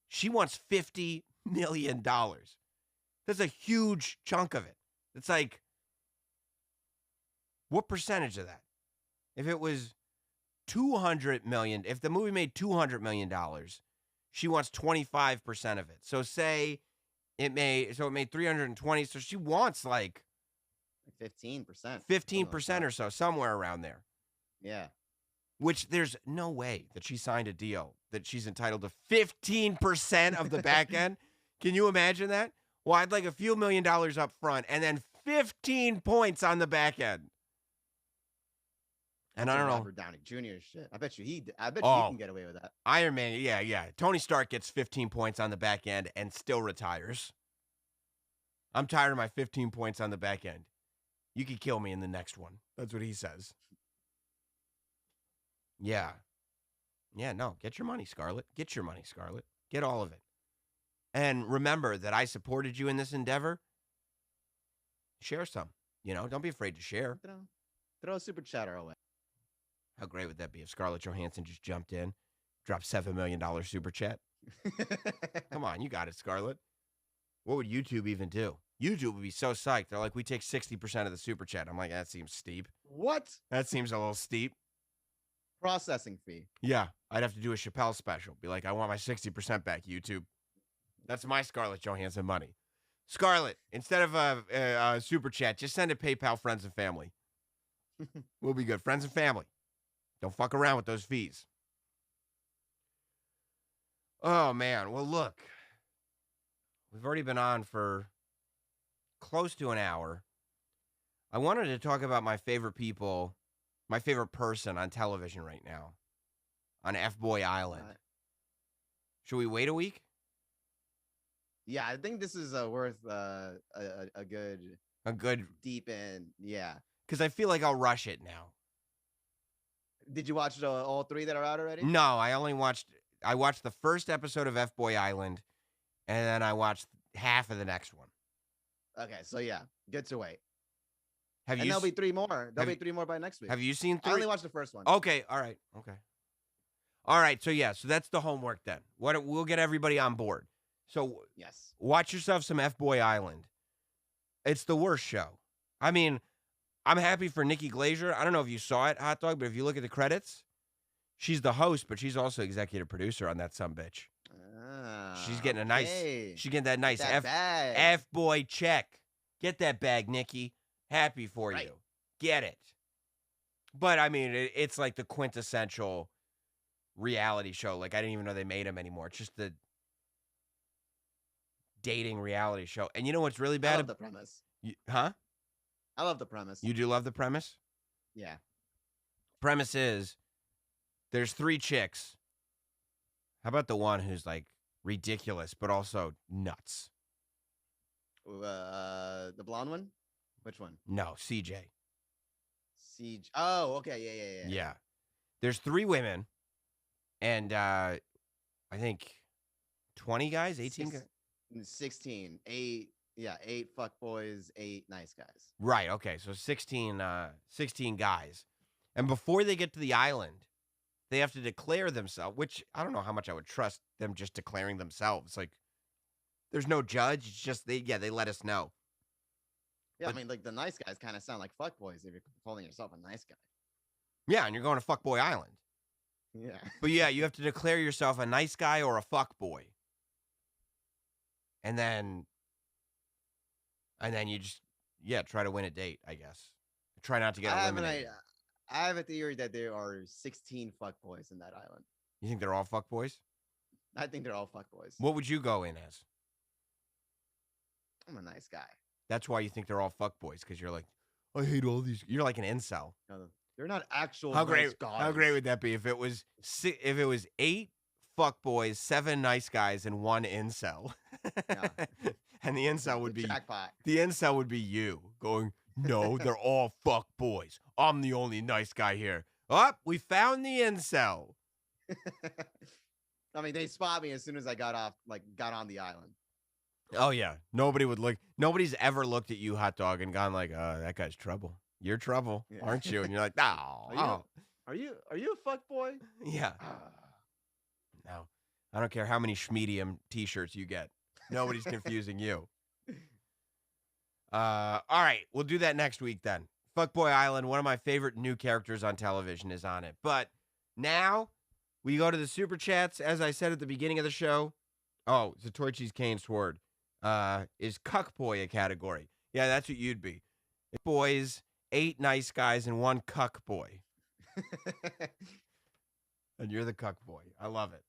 she wants $50 million. That's a huge chunk of it. It's like What percentage of that? If it was $200 million, if the movie made $200 million, she wants 25% of it. So say it made 320. So she wants like 15%. 15% or so, somewhere around there. Yeah. Which there's no way that she signed a deal that she's entitled to 15% of the back end. Can you imagine that? Well, I'd like a few $1 million up front and then 15 points on the back end. And I don't know. Robert Downey Jr. shit. I bet you he can get away with that. Iron Man, yeah. Tony Stark gets 15 points on the back end and still retires. I'm tired of my 15 points on the back end. You could kill me in the next one. That's what he says. Yeah. Yeah, no. Get your money, Scarlett. Get your money, Scarlett. Get all of it. And remember that I supported you in this endeavor. Share some. Don't be afraid to share. Throw a super chat our way. How great would that be if Scarlett Johansson just jumped in, dropped $7 million super chat? Come on, you got it, Scarlett. What would YouTube even do? YouTube would be so psyched. They're like, we take 60% of the super chat. I'm like, that seems steep. What? That seems a little steep. Processing fee. Yeah, I'd have to do a Chappelle special. Be like, I want my 60% back, YouTube. That's my Scarlett Johansson money. Scarlett, instead of a super chat, just send it PayPal, friends and family. We'll be good. Friends and family. Don't fuck around with those fees. Oh, man. Well, look. We've already been on for close to an hour. I wanted to talk about my favorite people, my favorite person on television right now, on F-Boy Island. Should we wait a week? Yeah, I think this is worth a good deep in. Yeah, because I feel like I'll rush it now. Did you watch all three that are out already? No, I watched the first episode of F-Boy Island, and then I watched half of the next one. Okay, so yeah, good to wait. And there'll be three more. There'll be three more by next week. Have you seen 3? I only watched the first one. Okay, all right, okay. All right, so yeah, so that's the homework then. We'll get everybody on board. So yes, watch yourself some F-Boy Island. It's the worst show. I mean, I'm happy for Nikki Glaser. I don't know if you saw it, Hot Dog, but if you look at the credits, she's the host, but she's also executive producer on that sumbitch. She's getting she's getting that nice F-Boy check. Get that bag, Nikki. Happy for you. Get it. But I mean, it's like the quintessential reality show. Like, I didn't even know they made them anymore. It's just the dating reality show. And you know what's really bad? I love the premise. Huh? I love the premise. You do love the premise? Yeah. Premise is there's 3 chicks. How about the one who's like ridiculous, but also nuts? The blonde one? Which one? No, CJ. CJ. Oh, okay. Yeah. There's 3 women, and I think 20 guys, 18 guys? 16. 8 fuckboys, 8 nice guys. Right, okay. So 16 guys. And before they get to the island, they have to declare themselves, which I don't know how much I would trust them just declaring themselves. Like, there's no judge. It's just they let us know. Yeah, but, I mean, like, the nice guys kind of sound like fuckboys if you're calling yourself a nice guy. Yeah, and you're going to Fuckboy Island. Yeah. But yeah, you have to declare yourself a nice guy or a fuckboy. And then you just, try to win a date, I guess. Try not to get eliminated. I have a theory that there are 16 fuckboys in that island. You think they're all fuckboys? I think they're all fuckboys. What would you go in as? I'm a nice guy. That's why you think they're all fuckboys, because you're like, I hate all these. You're like an incel. No, they're not actual nice guys. How great would that be if it was 8 fuckboys, 7 nice guys, and 1 incel? Yeah. And the incel would be jackpot. The incel would be you going, no, they're all fuckboys. I'm the only nice guy here. Oh, we found the incel. I mean, they spot me as soon as I got on the island. Oh yeah, nobody's ever looked at you, Hot Dog, and gone like, that guy's trouble. You're trouble, aren't you? And you're like, no. Are you a fuckboy? Yeah. No, I don't care how many Schmedium T-shirts you get. Nobody's confusing you. All right, we'll do that next week then. Fuckboy Island, one of my favorite new characters on television, is on it. But now we go to the Super Chats. As I said at the beginning of the show, Zatoichi's Kane Sword is Cuckboy a category? Yeah, that's what you'd be. Boys, 8 nice guys, and 1 Cuckboy. And you're the Cuckboy. I love it.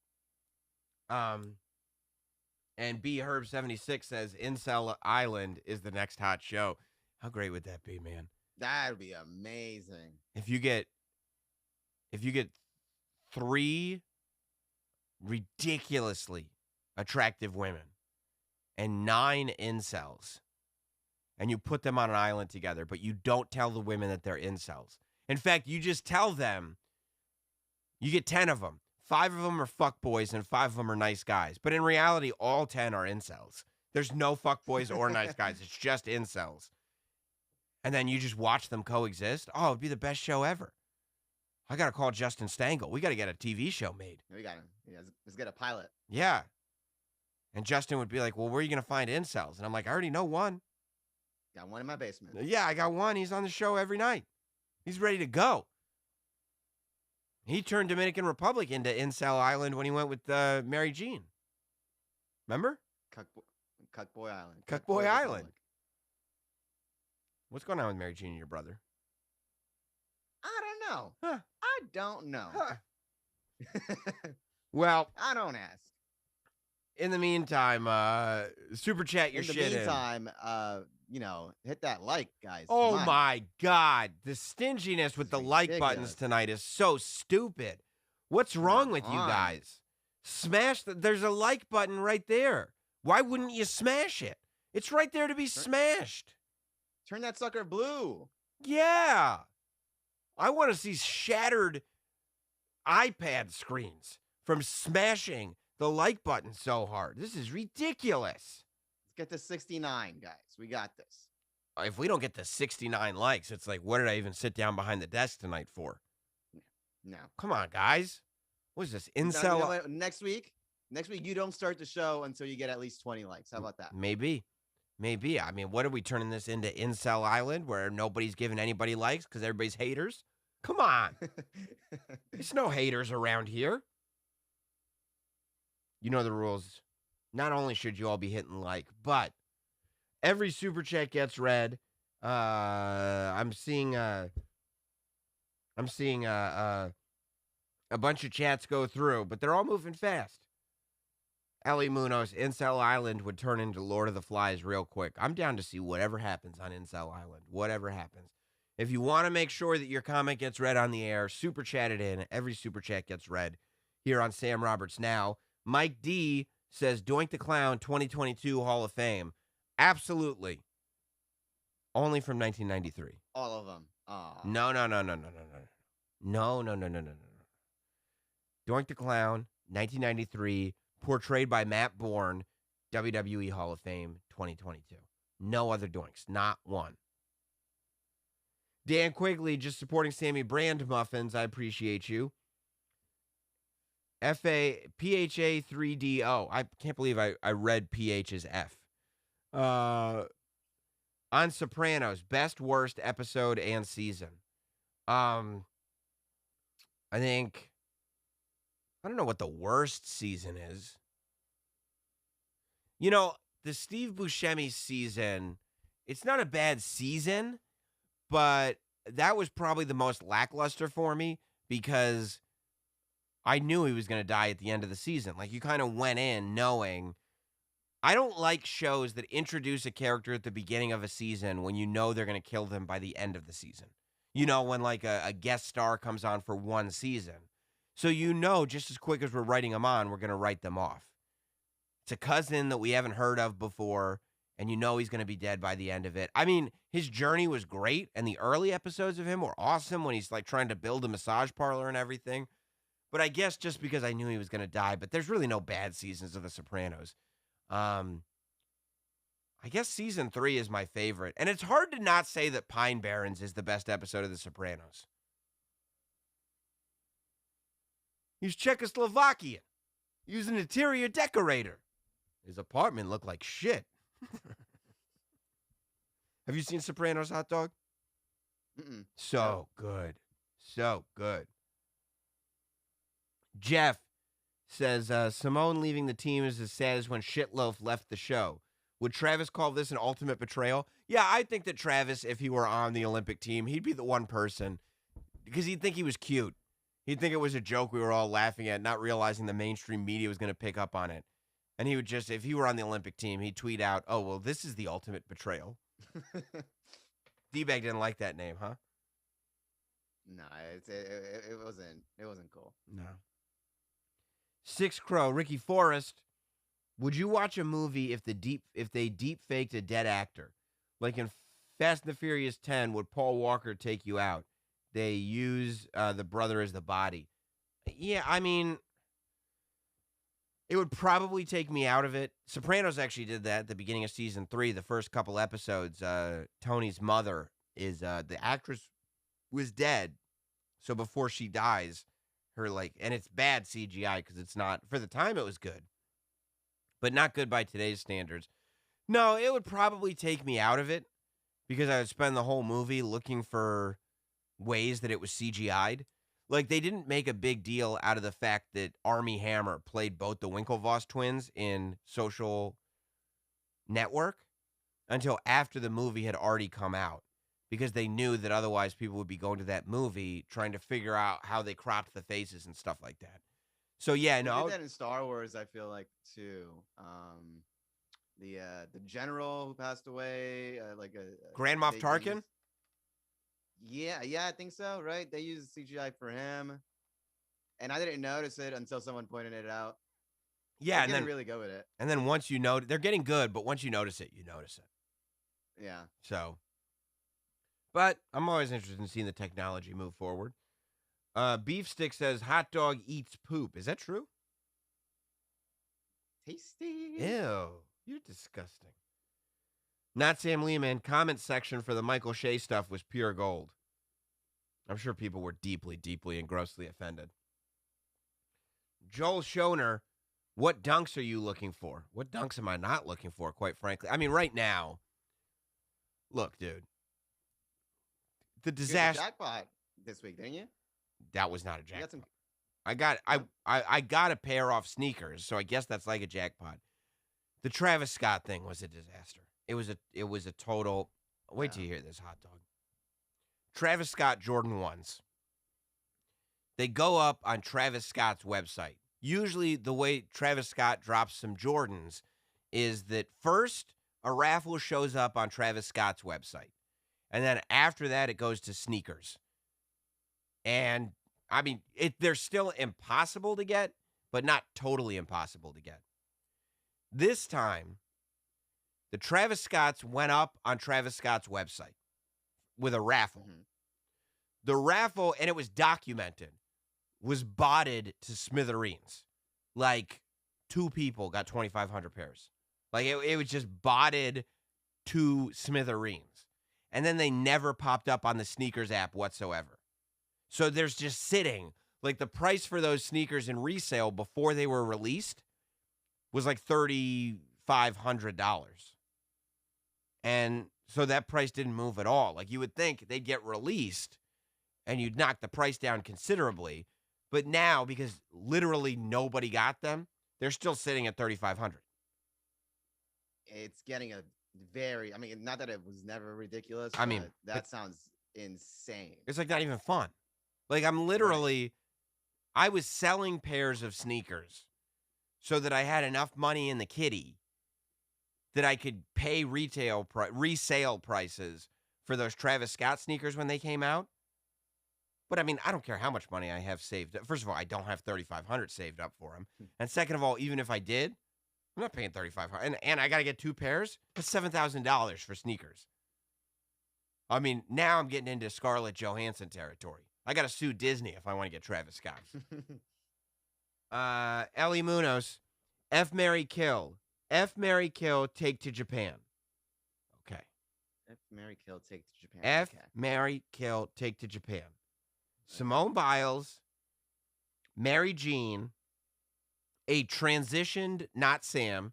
And B Herb 76 says Incel Island is the next hot show. How great would that be, man? That'd be amazing. If you get 3 ridiculously attractive women and 9 incels, and you put them on an island together, but you don't tell the women that they're incels. In fact, you just tell them, you get 10 of them. 5 of them are fuckboys and 5 of them are nice guys. But in reality, all 10 are incels. There's no fuckboys or nice guys. It's just incels. And then you just watch them coexist. Oh, it'd be the best show ever. I got to call Justin Stengel. We got to get a TV show made. Let's get a pilot. Yeah. And Justin would be like, well, where are you going to find incels? And I'm like, I already know one. Got one in my basement. Yeah, I got one. He's on the show every night. He's ready to go. He turned Dominican Republic into Incel Island when he went with Mary Jean. Remember? Cuckboy Island. Cuckboy Island. What's going on with Mary Jean and your brother? I don't know. Huh. I don't know. Huh. Well, I don't ask. In the meantime, super chat your shit in. In the meantime, hit that like, guys. Oh my God. The stinginess with the like buttons tonight is so stupid. What's wrong with you guys? There's a like button right there. Why wouldn't you smash it? It's right there to be smashed. Turn that sucker blue. Yeah. I want to see shattered iPad screens from smashing the like button so hard. This is ridiculous. Let's get to 69, guys. We got this. If we don't get to 69 likes, it's like, what did I even sit down behind the desk tonight for? No. Come on, guys. What is this? Incel? Next week, you don't start the show until you get at least 20 likes. How about that? Maybe. I mean, what are we turning this into, Incel Island, where nobody's giving anybody likes because everybody's haters? Come on. There's no haters around here. You know the rules. Not only should you all be hitting like, but every super chat gets read. I'm seeing a bunch of chats go through, but they're all moving fast. Ellie Munoz, Incel Island would turn into Lord of the Flies real quick. I'm down to see whatever happens on Incel Island. Whatever happens. If you want to make sure that your comment gets read on the air, super chat it in. Every super chat gets read here on Sam Roberts Now. Mike D says, Doink the Clown 2022 Hall of Fame. Absolutely. Only from 1993. All of them. Aww. No. Doink the Clown, 1993, portrayed by Matt Bourne, WWE Hall of Fame 2022. No other doinks. Not one. Dan Quigley just supporting Sammy Brand Muffins. I appreciate you. PHA3DO. I can't believe I read PH as F. On Sopranos, best, worst episode and season. I don't know what the worst season is. You know, the Steve Buscemi season, it's not a bad season, but that was probably the most lackluster for me because I knew he was going to die at the end of the season. Like, you kind of went in knowing. I don't like shows that introduce a character at the beginning of a season when you know they're going to kill them by the end of the season. You know, when like a guest star comes on for one season. So you know just as quick as we're writing them on, we're going to write them off. It's a cousin that we haven't heard of before, and you know he's going to be dead by the end of it. I mean, his journey was great, and the early episodes of him were awesome when he's like trying to build a massage parlor and everything. But I guess just because I knew he was going to die, but there's really no bad seasons of The Sopranos. I guess season 3 is my favorite. And it's hard to not say that Pine Barrens is the best episode of The Sopranos. He's Czechoslovakian. He was an interior decorator. His apartment looked like shit. Have you seen Sopranos, Hot Dog? Mm-mm. So good. So good. Jeff says, Simone leaving the team is as sad as when Shitloaf left the show. Would Travis call this an ultimate betrayal? Yeah, I think that Travis, if he were on the Olympic team, he'd be the one person because he'd think he was cute. He'd think it was a joke we were all laughing at, not realizing the mainstream media was going to pick up on it. And he would just, if he were on the Olympic team, he'd tweet out, oh, well, this is the ultimate betrayal. D-Bag didn't like that name, huh? No, it wasn't cool. No. Six Crow, Ricky Forrest. Would you watch a movie if they deep faked a dead actor? Like in Fast and the Furious 10, would Paul Walker take you out? They use the brother as the body. Yeah, I mean, it would probably take me out of it. Sopranos actually did that at the beginning of season 3. The first couple episodes, Tony's mother is the actress was dead. So before she dies, and it's bad CGI because it's not, for the time it was good, but not good by today's standards. No, it would probably take me out of it because I would spend the whole movie looking for ways that it was CGI'd. Like, they didn't make a big deal out of the fact that Armie Hammer played both the Winklevoss twins in Social Network until after the movie had already come out, because they knew that otherwise people would be going to that movie trying to figure out how they cropped the faces and stuff like that. So, yeah, They no. did that in Star Wars, I feel like, too. The general who passed away, Grand Moff Tarkin? Yeah, I think so, right? They used CGI for him. And I didn't notice it until someone pointed it out. Yeah, and then really go with it. And then once you know, they're getting good, but once you notice it, you notice it. Yeah. So, but I'm always interested in seeing the technology move forward. Beef Stick says hot dog eats poop. Is that true? Tasty. Ew, you're disgusting. Not Sam Lehman. Comment section for the Michael Shea stuff was pure gold. I'm sure people were deeply, deeply and grossly offended. Joel Schoner, what dunks are you looking for? What dunks am I not looking for, quite frankly? I mean, right now, look, dude. The disaster. You jackpot this week, didn't you? That was not a jackpot. I got a pair off sneakers, so I guess that's like a jackpot. The Travis Scott thing was a disaster. It was a total. Wait till you hear this, hot dog. Travis Scott Jordan 1s. They go up on Travis Scott's website. Usually the way Travis Scott drops some Jordans is that first a raffle shows up on Travis Scott's website. And then after that, it goes to sneakers. And, I mean, they're still impossible to get, but not totally impossible to get. This time, the Travis Scotts went up on Travis Scott's website with a raffle. Mm-hmm. The raffle, and it was documented, was botted to smithereens. Like, 2 people got 2,500 pairs. Like, it was just botted to smithereens. And then they never popped up on the sneakers app whatsoever. So there's just sitting. Like, the price for those sneakers in resale before they were released was like $3,500. And so that price didn't move at all. Like, you would think they'd get released and you'd knock the price down considerably. But now, because literally nobody got them, they're still sitting at $3,500. It's getting I mean, not that it was never ridiculous. I mean, that sounds insane. It's like not even fun. Like, I'm literally, I was selling pairs of sneakers so that I had enough money in the kitty that I could pay resale prices for those Travis Scott sneakers when they came out. But I mean, I don't care how much money I have saved. First of all, I don't have $3,500 saved up for them. And second of all, even if I did, I'm not paying $3,500. And I got to get 2 pairs. That's $7,000 for sneakers. I mean, now I'm getting into Scarlett Johansson territory. I got to sue Disney if I want to get Travis Scott. Ellie Munoz, F, marry, kill. F, marry, kill, take to Japan. Okay. F, marry, kill, take to Japan. F, marry, kill, take to Japan. Simone Biles, Mary Jean, a transitioned not Sam,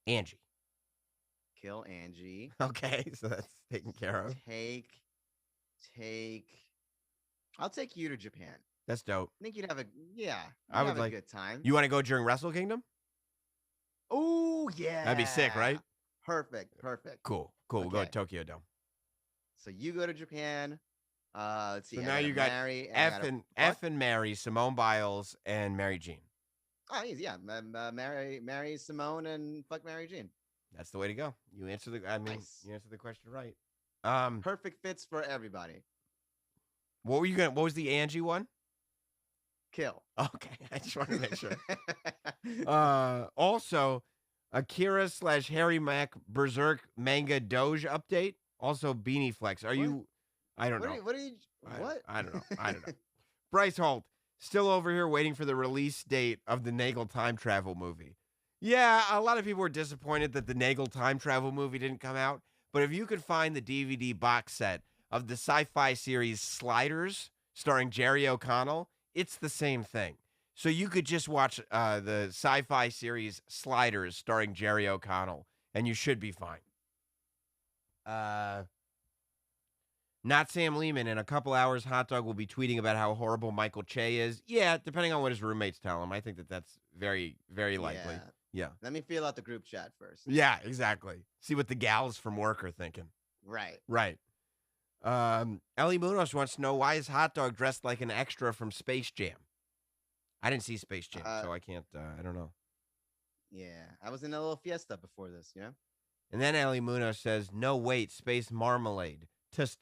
Angie. Kill Angie. Okay, so that's taken care of. Take I'll take you to Japan. That's dope. I think you'd have I would have a like. good time. You want to go during Wrestle Kingdom? Oh yeah, That'd be sick, right? Perfect. Cool. We'll go to Okay. Tokyo Dome. So you go to Japan. Let's see. So I now gotta you got marry, F and Mary, Simone Biles, and Mary Jean. Oh, easy. Yeah, marry Simone and fuck Mary Jean. That's the way to go. You answer the. Nice. You answered the question right. Perfect fits for everybody. What were you gonna? What was the Angie one? Kill. Okay, I just wanted to make sure. Also, Akira / Harry Mack Berserk manga Doge update. Also, Beanie Flex. Are you? I don't know. What? I don't know. I don't know. Bryce Holt still over here waiting for the release date of the Nagel time travel movie. Yeah, a lot of people were disappointed that the Nagel time travel movie didn't come out. But if you could find the DVD box set of the sci-fi series Sliders starring Jerry O'Connell, it's the same thing. So you could just watch the sci-fi series Sliders starring Jerry O'Connell, and you should be fine. Not Sam Lehman. In a couple hours, Hot Dog will be tweeting about how horrible Michael Che is. Yeah, depending on what his roommates tell him. I think that's very, very likely. Yeah. Let me feel out the group chat first. Yeah, exactly. See what the gals from work are thinking. Right. Ellie Munoz wants to know, why is Hot Dog dressed like an extra from Space Jam? I didn't see Space Jam, so I can't, I don't know. Yeah, I was in a little fiesta before this, you know? And then Ellie Munoz says, no, wait, Space Marmalade. Tuss,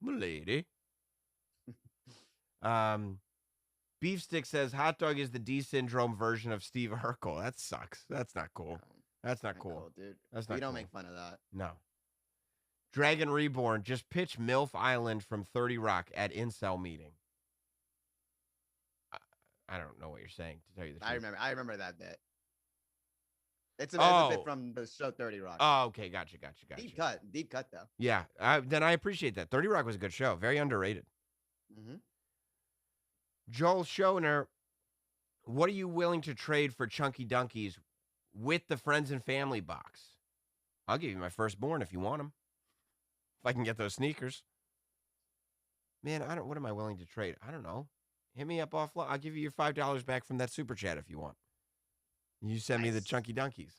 milady. Beefstick says, Hot Dog is the D syndrome version of Steve Urkel. That sucks. That's not cool. That's not cool, dude. That's not We don't cool. make fun of that. No. Dragon Reborn, just pitch MILF Island from 30 Rock at Incel meeting. I don't know what you're saying, to tell you the truth. I remember that bit. It's a bit from the show 30 Rock. Oh, okay. Gotcha. Deep cut though. Yeah, then I appreciate that. 30 Rock was a good show. Very underrated. Mm-hmm. Joel Schoner, what are you willing to trade for Chunky Dunkies with the Friends and Family box? I'll give you my firstborn if you want them. If I can get those sneakers. Man, what am I willing to trade? I don't know. Hit me up offline. I'll give you your $5 back from that super chat if you want. You send me the Chunky Dunkies.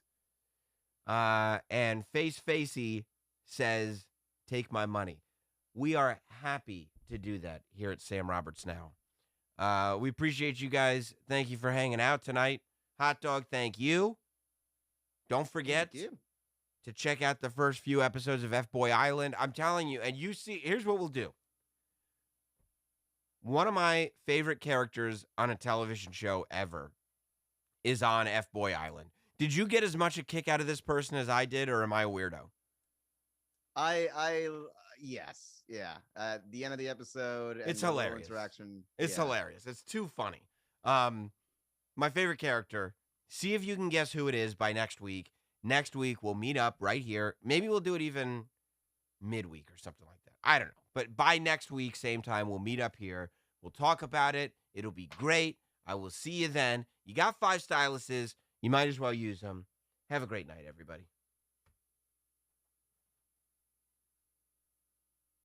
And Face Facey says, take my money. We are happy to do that here at Sam Roberts Now. We appreciate you guys. Thank you for hanging out tonight. Hot Dog, thank you. Don't forget to check out the first few episodes of F-Boy Island. I'm telling you, and you see, here's what we'll do. One of my favorite characters on a television show ever is on F-Boy Island. Did you get as much a kick out of this person as I did, or am I a weirdo? Yes. Yeah. At the end of the episode, it's hilarious. Interaction. It's hilarious. It's too funny. My favorite character. See if you can guess who it is by next week. Next week, we'll meet up right here. Maybe we'll do it even midweek or something like that. I don't know. But by next week, same time, we'll meet up here. We'll talk about it. It'll be great. I will see you then. You got 5 styluses. You might as well use them. Have a great night, everybody.